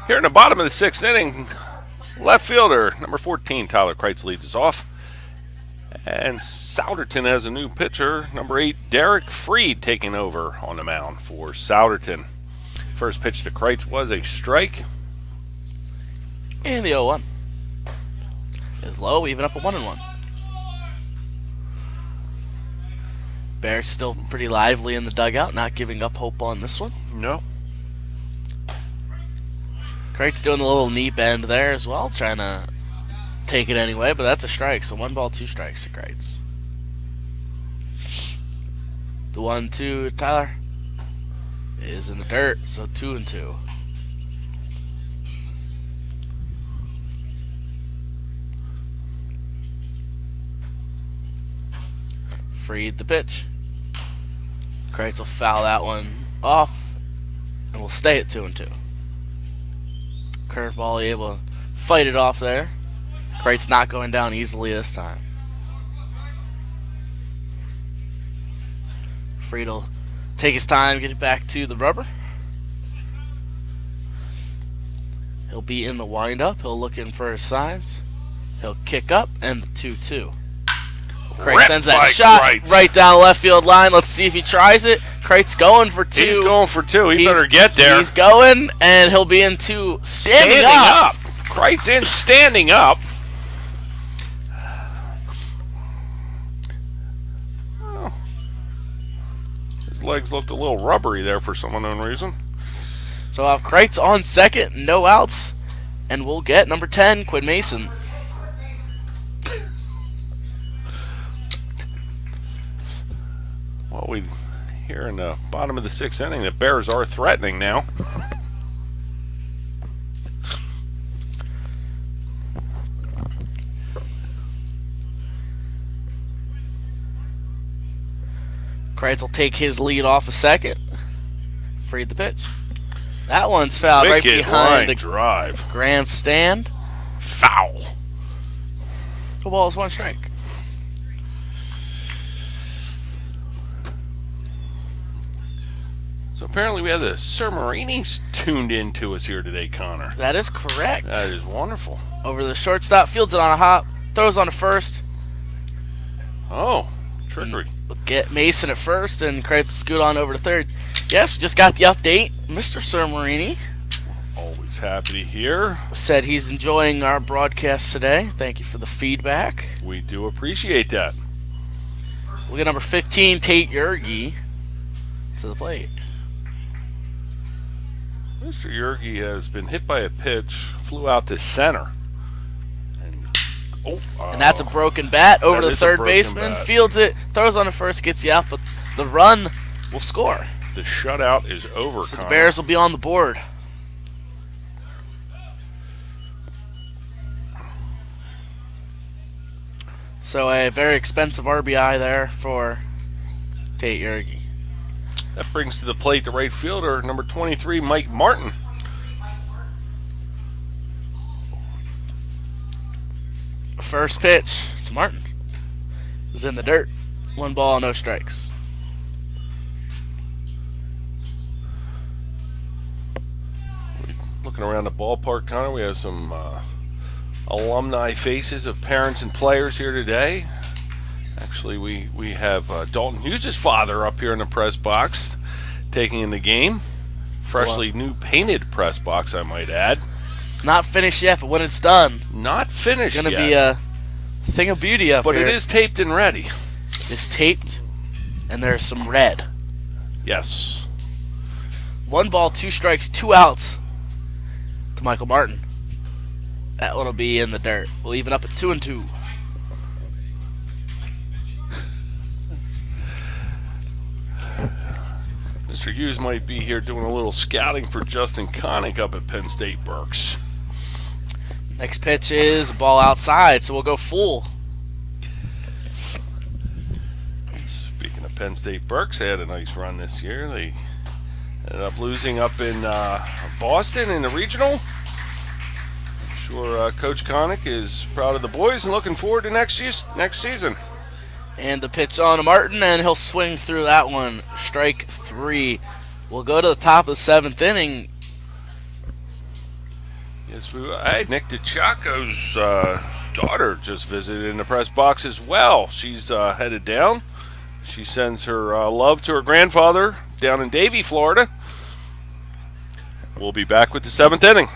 Here in the bottom of the 6th inning, left fielder number 14, Tyler Kreitz, leads us off. And Souderton has a new pitcher, number 8, Derek Freed, taking over on the mound for Souderton. First pitch to Kreitz was a strike. And the 0-1 is low, even up a 1-1. Bears still pretty lively in the dugout, not giving up hope on this one. No. Kreitz doing the little knee bend there as well, trying to take it anyway, but that's a strike, so 1 ball, 2 strikes to Kreitz. The 1-2, Tyler, is in the dirt, so 2-2. Freed the pitch. Kreitz will foul that one off, and we'll stay at 2-2. Curveball able to fight it off there. Kreitz not going down easily this time. Freed will take his time, get it back to the rubber. He'll be in the windup. He'll look in for his signs. He'll kick up, and the 2-2. Kreitz sends that shot right down the left field line. Let's see if he tries it. Kreitz going for 2. He's going for 2. He better get there. He's going, and he'll be in 2. Standing up. Kreitz in standing up. Oh. His legs looked a little rubbery there for some unknown reason. So I'll have Kreitz on second, no outs, and we'll get number 10, Quinn Mason. Well, we here in the bottom of the 6th inning, the Bears are threatening now. Kreitz will take his lead off a second. Freed the pitch. That one's fouled right behind the drive. grandstand. Foul. 2 balls, 1 strike. So apparently we have the Submarinis tuned in to us here today, Connor. That is correct. That is wonderful. Over the shortstop, fields it on a hop, throws on to first. Oh, trickery. We'll get Mason at first, and Kreitz will scoot on over to third. Yes, we just got the update. Mr. Submarini Always happy to hear. said he's enjoying our broadcast today. Thank you for the feedback. We do appreciate that. We'll get number 15, Tate Yergi, to the plate. Mr. Yergi has been hit by a pitch, flew out to center. And that's a broken bat over to the third baseman. Bat. Fields it, throws on to first, gets you out, but the run will score. The shutout is over, So Connor. the Bears will be on the board. So a very expensive RBI there for Tate Yergi. That brings to the plate the right fielder, number 23, Mike Martin. First pitch to Martin is in the dirt. 1 ball, no strikes. Looking around the ballpark, Connor, we have some alumni faces of parents and players here today. Actually, we have Dalton Hughes' father up here in the press box taking in the game. Freshly new painted press box, I might add. Not finished yet, but when it's done, Not finished it's going to yet, be a thing of beauty up but here. it is taped and ready. It's taped, and there's some red. Yes. 1 ball, 2 strikes, 2 outs to Michael Martin. That one will be in the dirt. We'll even up at 2-2. Mr. Hughes might be here doing a little scouting for Justin Connick up at Penn State Berks. Next pitch is a ball outside, so we'll go full. Speaking of Penn State Berks, they had a nice run this year. They ended up losing up in Boston in the regional. I'm sure Coach Connick is proud of the boys and looking forward to next season. And the pitch on to Martin, and he'll swing through that one. Strike 3. We'll go to the top of the 7th inning. Yes, hey, Nick DeChaco's daughter just visited in the press box as well. She's headed down. She sends her love to her grandfather down in Davie, Florida. We'll be back with the 7th inning.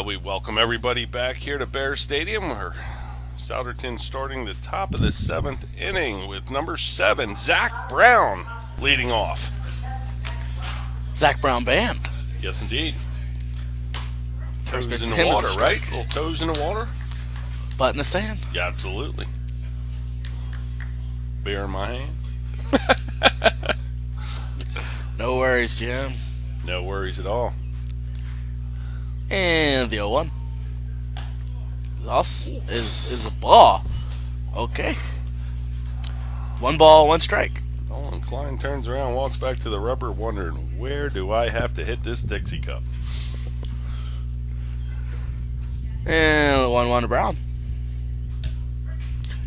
We welcome everybody back here to Bear Stadium, where Souderton starting the top of the 7th inning with number 7, Zach Brown, leading off. Zach Brown Band. Yes, indeed. First Toes pitch in to the him is a water, strike. right? Little toes in the water. Butt in the sand. Yeah, absolutely. Bear in my hand. No worries, Jim. No worries at all. And the 0-1. Loss is a ball. Okay. 1 ball, 1 strike. Oh, and Klein turns around, walks back to the rubber, wondering, where do I have to hit this Dixie Cup? And the 1-1 to Brown.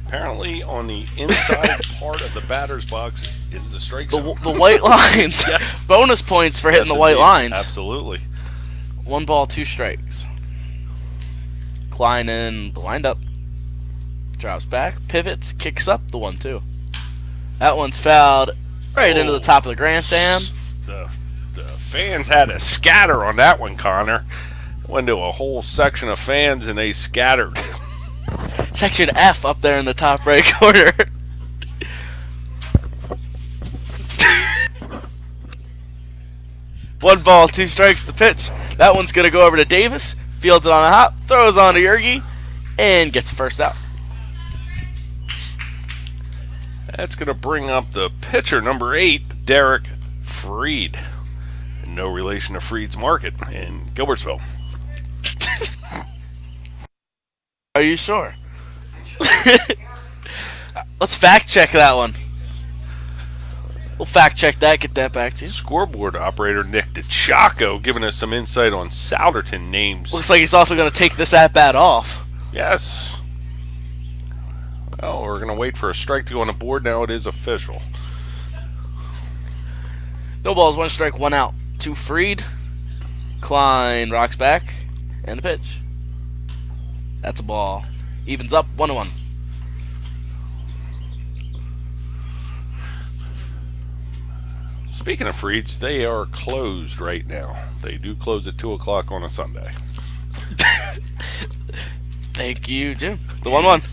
Apparently, on the inside part of the batter's box is the strike zone. The white lines. Yes. Bonus points for hitting Yes, the white indeed. lines. Absolutely. 1 ball, 2 strikes. Klein in the windup. Drops back, pivots, kicks up the 1-2. That one's fouled right into the top of the grandstand. The fans had a scatter on that one, Connor. Went to a whole section of fans and they scattered. Section F up there in the top right corner. One ball, 2 strikes to pitch. That one's going to go over to Davis. Fields it on a hop, throws on to Yergi, and gets the first out. That's going to bring up the pitcher, number 8, Derek Freed. No relation to Freed's Market in Gilbertsville. Are you sure? Let's fact check that one. We'll fact check that, get that back to you. Scoreboard operator Nick DeChaco giving us some insight on Souderton names. Looks like he's also going to take this at-bat off. Yes. Well, we're going to wait for a strike to go on the board. Now it is official. No balls, 1 strike, 1 out. 2 Freed. Klein rocks back, and the pitch. That's a ball. Evens up, 1-1. Speaking of Freeds, they are closed right now. They do close at 2 o'clock on a Sunday. Thank you, Jim. The 1-1.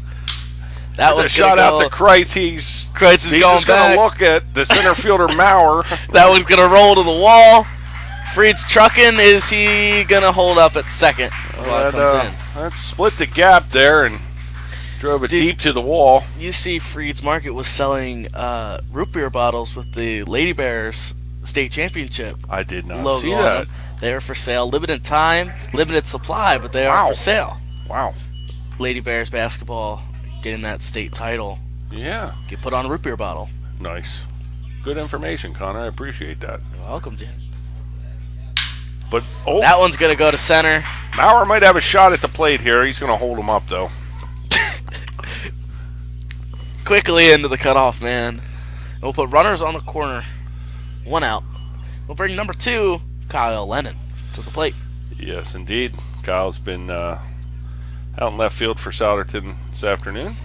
That There's a one's shot gonna out go, to Kreitz. He's Kreitz is going just going back. to look at the center fielder Maurer. That one's going to roll to the wall. Freed's trucking. Is he going to hold up at second? While it comes in. That split the gap there and drove it deep to the wall. You see Freed's Market was selling root beer bottles with the Lady Bears state championship I did not logo see on that. them. They are for sale. Limited time, limited supply, but they are for sale. Wow. Lady Bears basketball getting that state title. Yeah. Get put on a root beer bottle. Nice. Good information, Connor. I appreciate that. You're welcome, Jim. But That one's going to go to center. Maurer might have a shot at the plate here. He's going to hold him up, though. Quickly into the cutoff, man. We'll put runners on the corner. 1 out. We'll bring number 2, Kyle Lennon, to the plate. Yes, indeed. Kyle's been out in left field for Souderton this afternoon.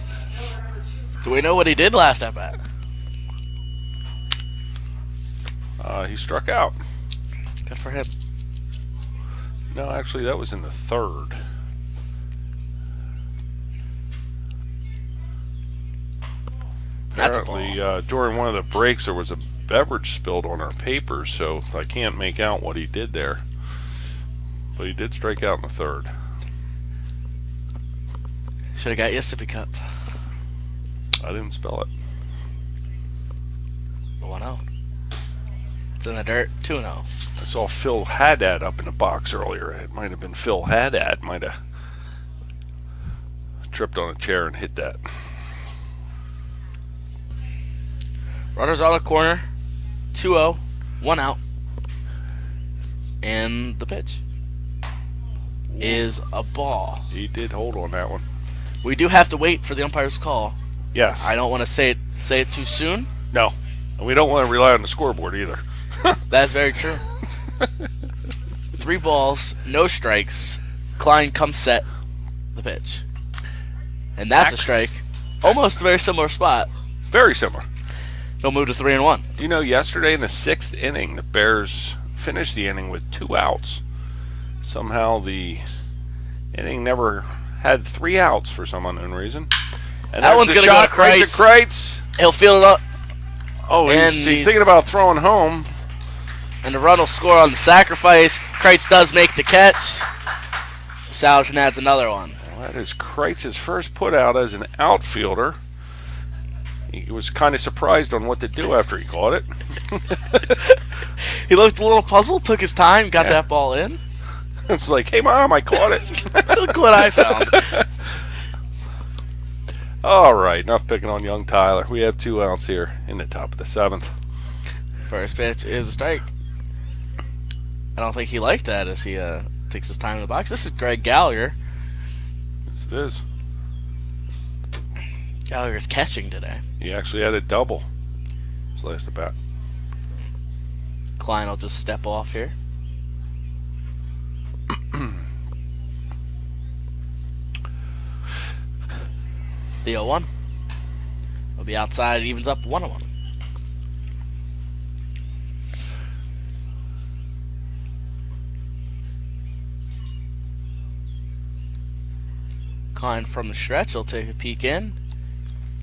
Do we know what he did last at bat? He struck out. Good for him. No, actually, that was in the third. That's a Apparently, ball. during one of the breaks, there was a beverage spilled on our papers, so I can't make out what he did there. But he did strike out in the third. Should have got you a sippy cup. I didn't spell it. 1-0. It's in the dirt. 2-0. I saw Phil Haddad up in the box earlier. It might have been Phil Haddad. Might have tripped on a chair and hit that. Runners on the corner. 2-0. 1 out. And the pitch is a ball. He did hold on that one. We do have to wait for the umpire's call. Yes. I don't want to say it too soon. No. And we don't want to rely on the scoreboard either. That's very true. 3 balls, no strikes. Klein comes set the pitch. And that's a strike. Almost a very similar spot. Very similar. He'll move to 3-1. You know, yesterday in the 6th inning, the Bears finished the inning with 2 outs. Somehow the inning never had 3 outs for some unknown reason. And That one's going gonna to go to Kreitz. Kreitz. He'll field it up, Oh, And he's he's- thinking about throwing home. and the run will score on the sacrifice. Kreitz does make the catch. Souderton adds another one. Well, that is Kreitz's first put out as an outfielder. He was kind of surprised on what to do after he caught it. He looked a little puzzled, took his time, got that ball in. It's like, hey, Mom, I caught it. Look what I found. All right, enough picking on young Tyler. We have 2 outs here in the top of the 7th. First pitch is a strike. I don't think he liked that as he takes his time in the box. This is Greg Gallagher. Yes, it is. Gallagher's catching today. He actually had a double his last at bat. Klein will just step off here. The 0-1 will be outside. It evens up 1-1. Klein from the stretch. He'll take a peek in.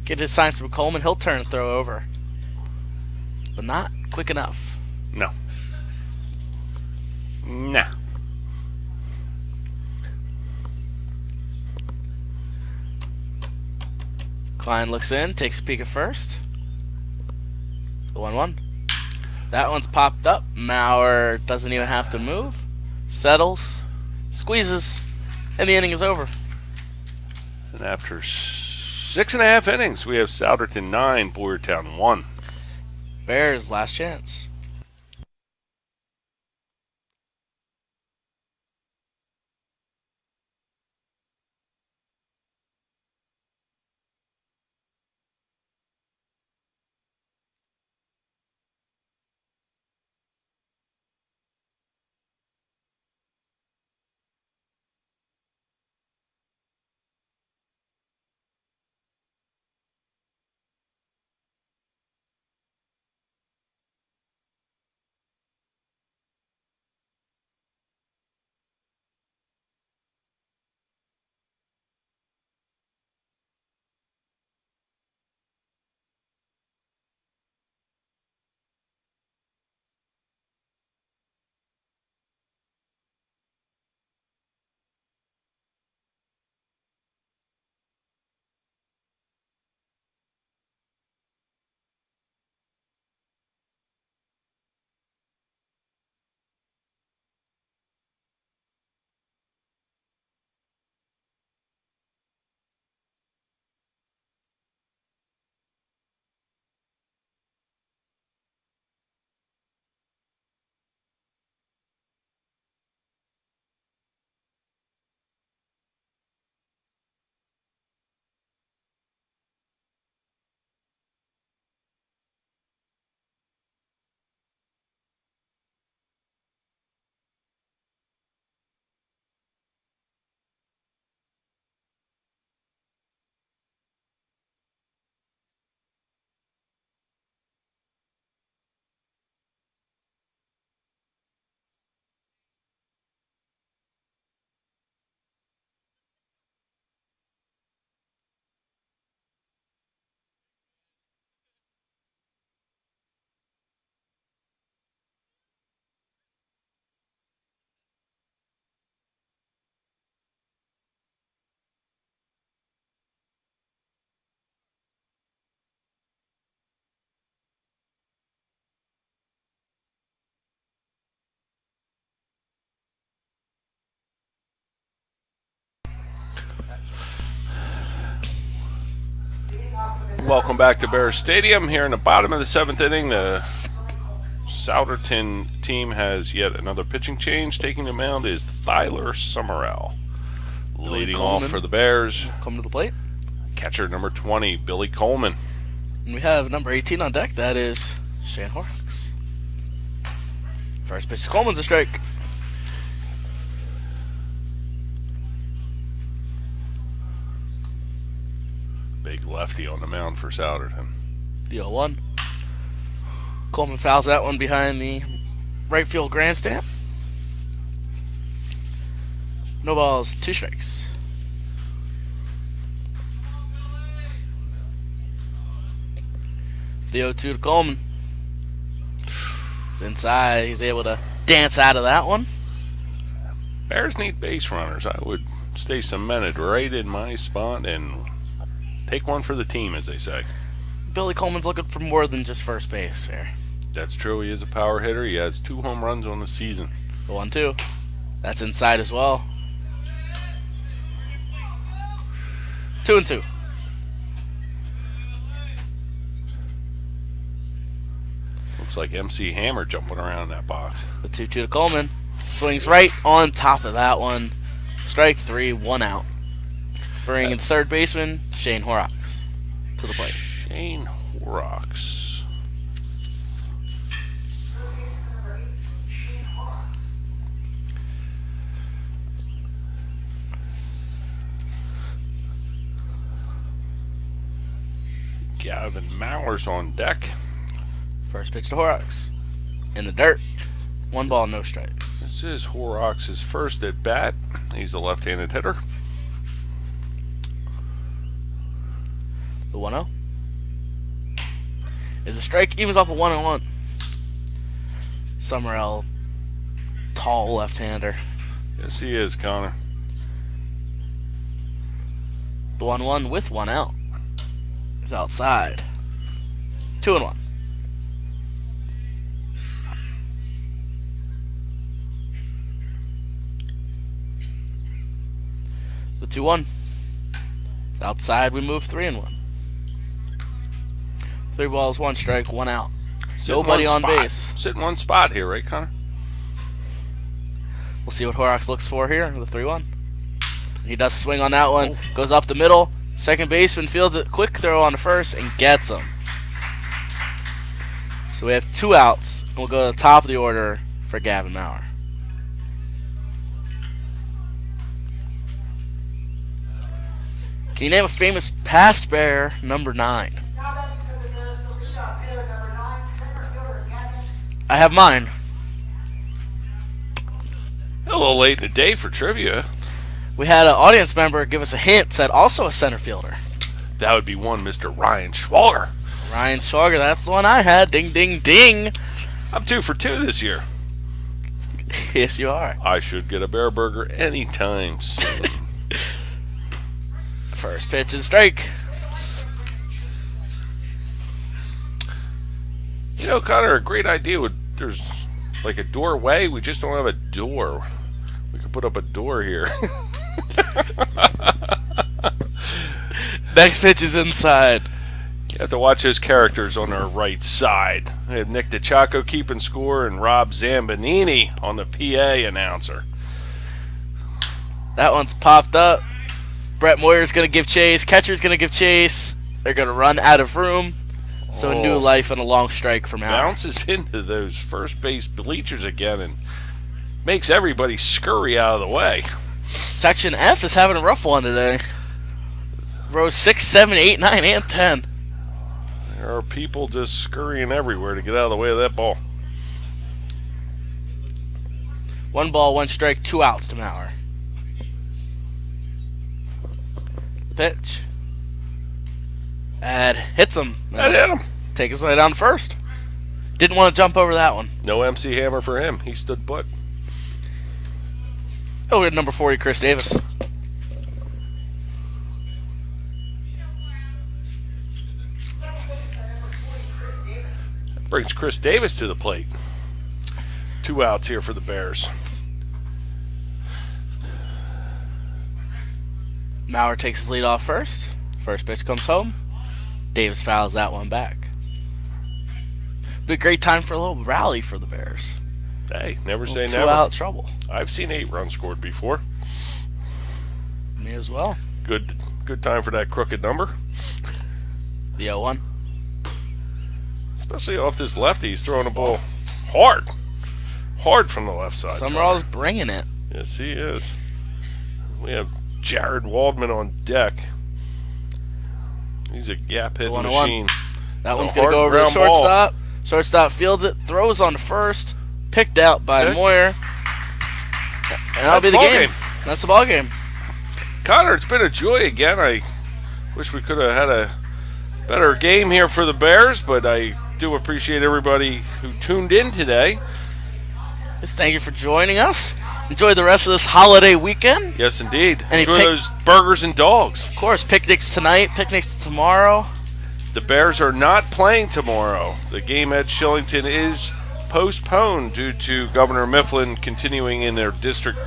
Get his signs from Coleman. He'll turn and throw over. But not quick enough. No. Nah. Klein looks in, takes a peek at first. The 1-1. That one's popped up. Maurer doesn't even have to move. Settles, squeezes, and the inning is over. And after 6.5 innings, we have Souderton 9, Boyertown 1. Bears last chance. Welcome back to Bears Stadium. Here in the bottom of the 7th inning, the Souderton team has yet another pitching change. Taking the mound is Thyler Summerall. Leading off for the Bears, Come to the plate. catcher number 20, Billy Coleman. And we have number 18 on deck. That is Shane Horrocks. First pitch to Coleman's a strike. Big lefty on the mound for Souderton. The 0-1. Coleman fouls that one behind the right field grandstand. No balls, 2 strikes. The 0-2 to Coleman. It's inside. He's able to dance out of that one. Bears need base runners. I would stay cemented right in my spot and take one for the team, as they say. Billy Coleman's looking for more than just first base here. That's true. He is a power hitter. He has 2 home runs on the season. The 1-2. That's inside as well. 2-2. Looks like MC Hammer jumping around in that box. The 2-2 to Coleman. Swings right on top of that one. Strike 3, 1 out. Bringing third baseman, Shane Horrocks, to the plate. Shane Horrocks. Third baseman number 18, Shane Horrocks. Gavin Mowers on deck. First pitch to Horrocks. In the dirt. 1 ball, no strikes. This is Horrocks' first at bat. He's a left-handed hitter. The 1-0 is a strike. Evens up a 1-1. Summerall, tall left-hander. Yes, he is, Connor. The 1-1 with 1 out is outside. 2-1. The 2-1. It's outside. We move 3-1. 3 balls, 1 strike, 1 out. Nobody on base. Sitting one spot here, right, Connor? We'll see what Horrocks looks for here with the 3-1. He does swing on that one. Goes up the middle. Second baseman fields it. Quick throw on the first and gets him. So we have 2 outs. And we'll go to the top of the order for Gavin Maurer. Can you name a famous past Bear number 9? Now batting for the Bears, the leadoff hitter, number 9, center fielder Gavin. I have mine. A little late in the day for trivia. We had an audience member give us a hint, said also a center fielder. That would be one Mr. Ryan Schwaller. Ryan Schwager, that's the one I had. Ding, ding, ding. I'm 2 for 2 this year. Yes, you are. I should get a Bear Burger anytime soon. First pitch is strike. You know, Connor, a great idea would, there's like a doorway. We just don't have a door. We could put up a door here. Next pitch is inside. You have to watch those characters on our right side. I have Nick DiCiacco keeping score and Rob Zambanini on the PA announcer. That one's popped up. Brett Moyer's going to give chase. Catcher's going to give chase. They're going to run out of room. So a new life and a long strike from Howard. Bounces into those first base bleachers again and makes everybody scurry out of the way. Section F is having a rough one today. Rows 6, 7, 8, 9, and 10. There are people just scurrying everywhere to get out of the way of that ball. 1 ball, 1 strike, 2 outs to Maurer. Pitch. And hits him. That hit him. Take his way down first. Didn't want to jump over that one. No MC Hammer for him. He stood put. Oh, we had number 40, Chris Davis. Brings Chris Davis to the plate. 2 outs here for the Bears. Maurer takes his lead off first. First pitch comes home. Davis fouls that one back. Be a great time for a little rally for the Bears. Hey, never say Two never. out trouble. I've seen 8 runs scored before. Me as well. Good time for that crooked number. The 0-1. Especially off this lefty. He's throwing the ball hard. Hard from the left side. Summerall's bringing it. Yes, he is. We have Jared Waldman on deck. He's a gap-hitting 1-1. machine. That one's A going to hard go over to ground shortstop. Shortstop fields it, throws on to first. Picked out by Okay. Moyer. And that'll be the ball game. That's the ball game. Connor, it's been a joy again. I wish we could have had a better game here for the Bears, but I do appreciate everybody who tuned in today. Thank you for joining us. Enjoy the rest of this holiday weekend. Yes, indeed. Any Enjoy those burgers and dogs. Of course, picnics tonight, picnics tomorrow. The Bears are not playing tomorrow. The game at Shillington is postponed due to Governor Mifflin continuing in their district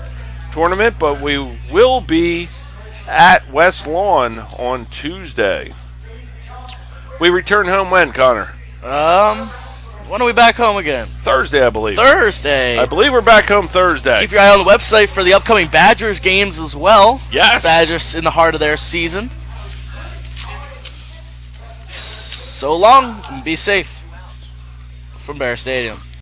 tournament, but we will be at West Lawn on Tuesday. We return home when, Connor? When are we back home again? Thursday, I believe. Thursday. I believe we're back home Thursday. Keep your eye on the website for the upcoming Badgers games as well. Yes. Badgers in the heart of their season. So long and be safe from Bear Stadium.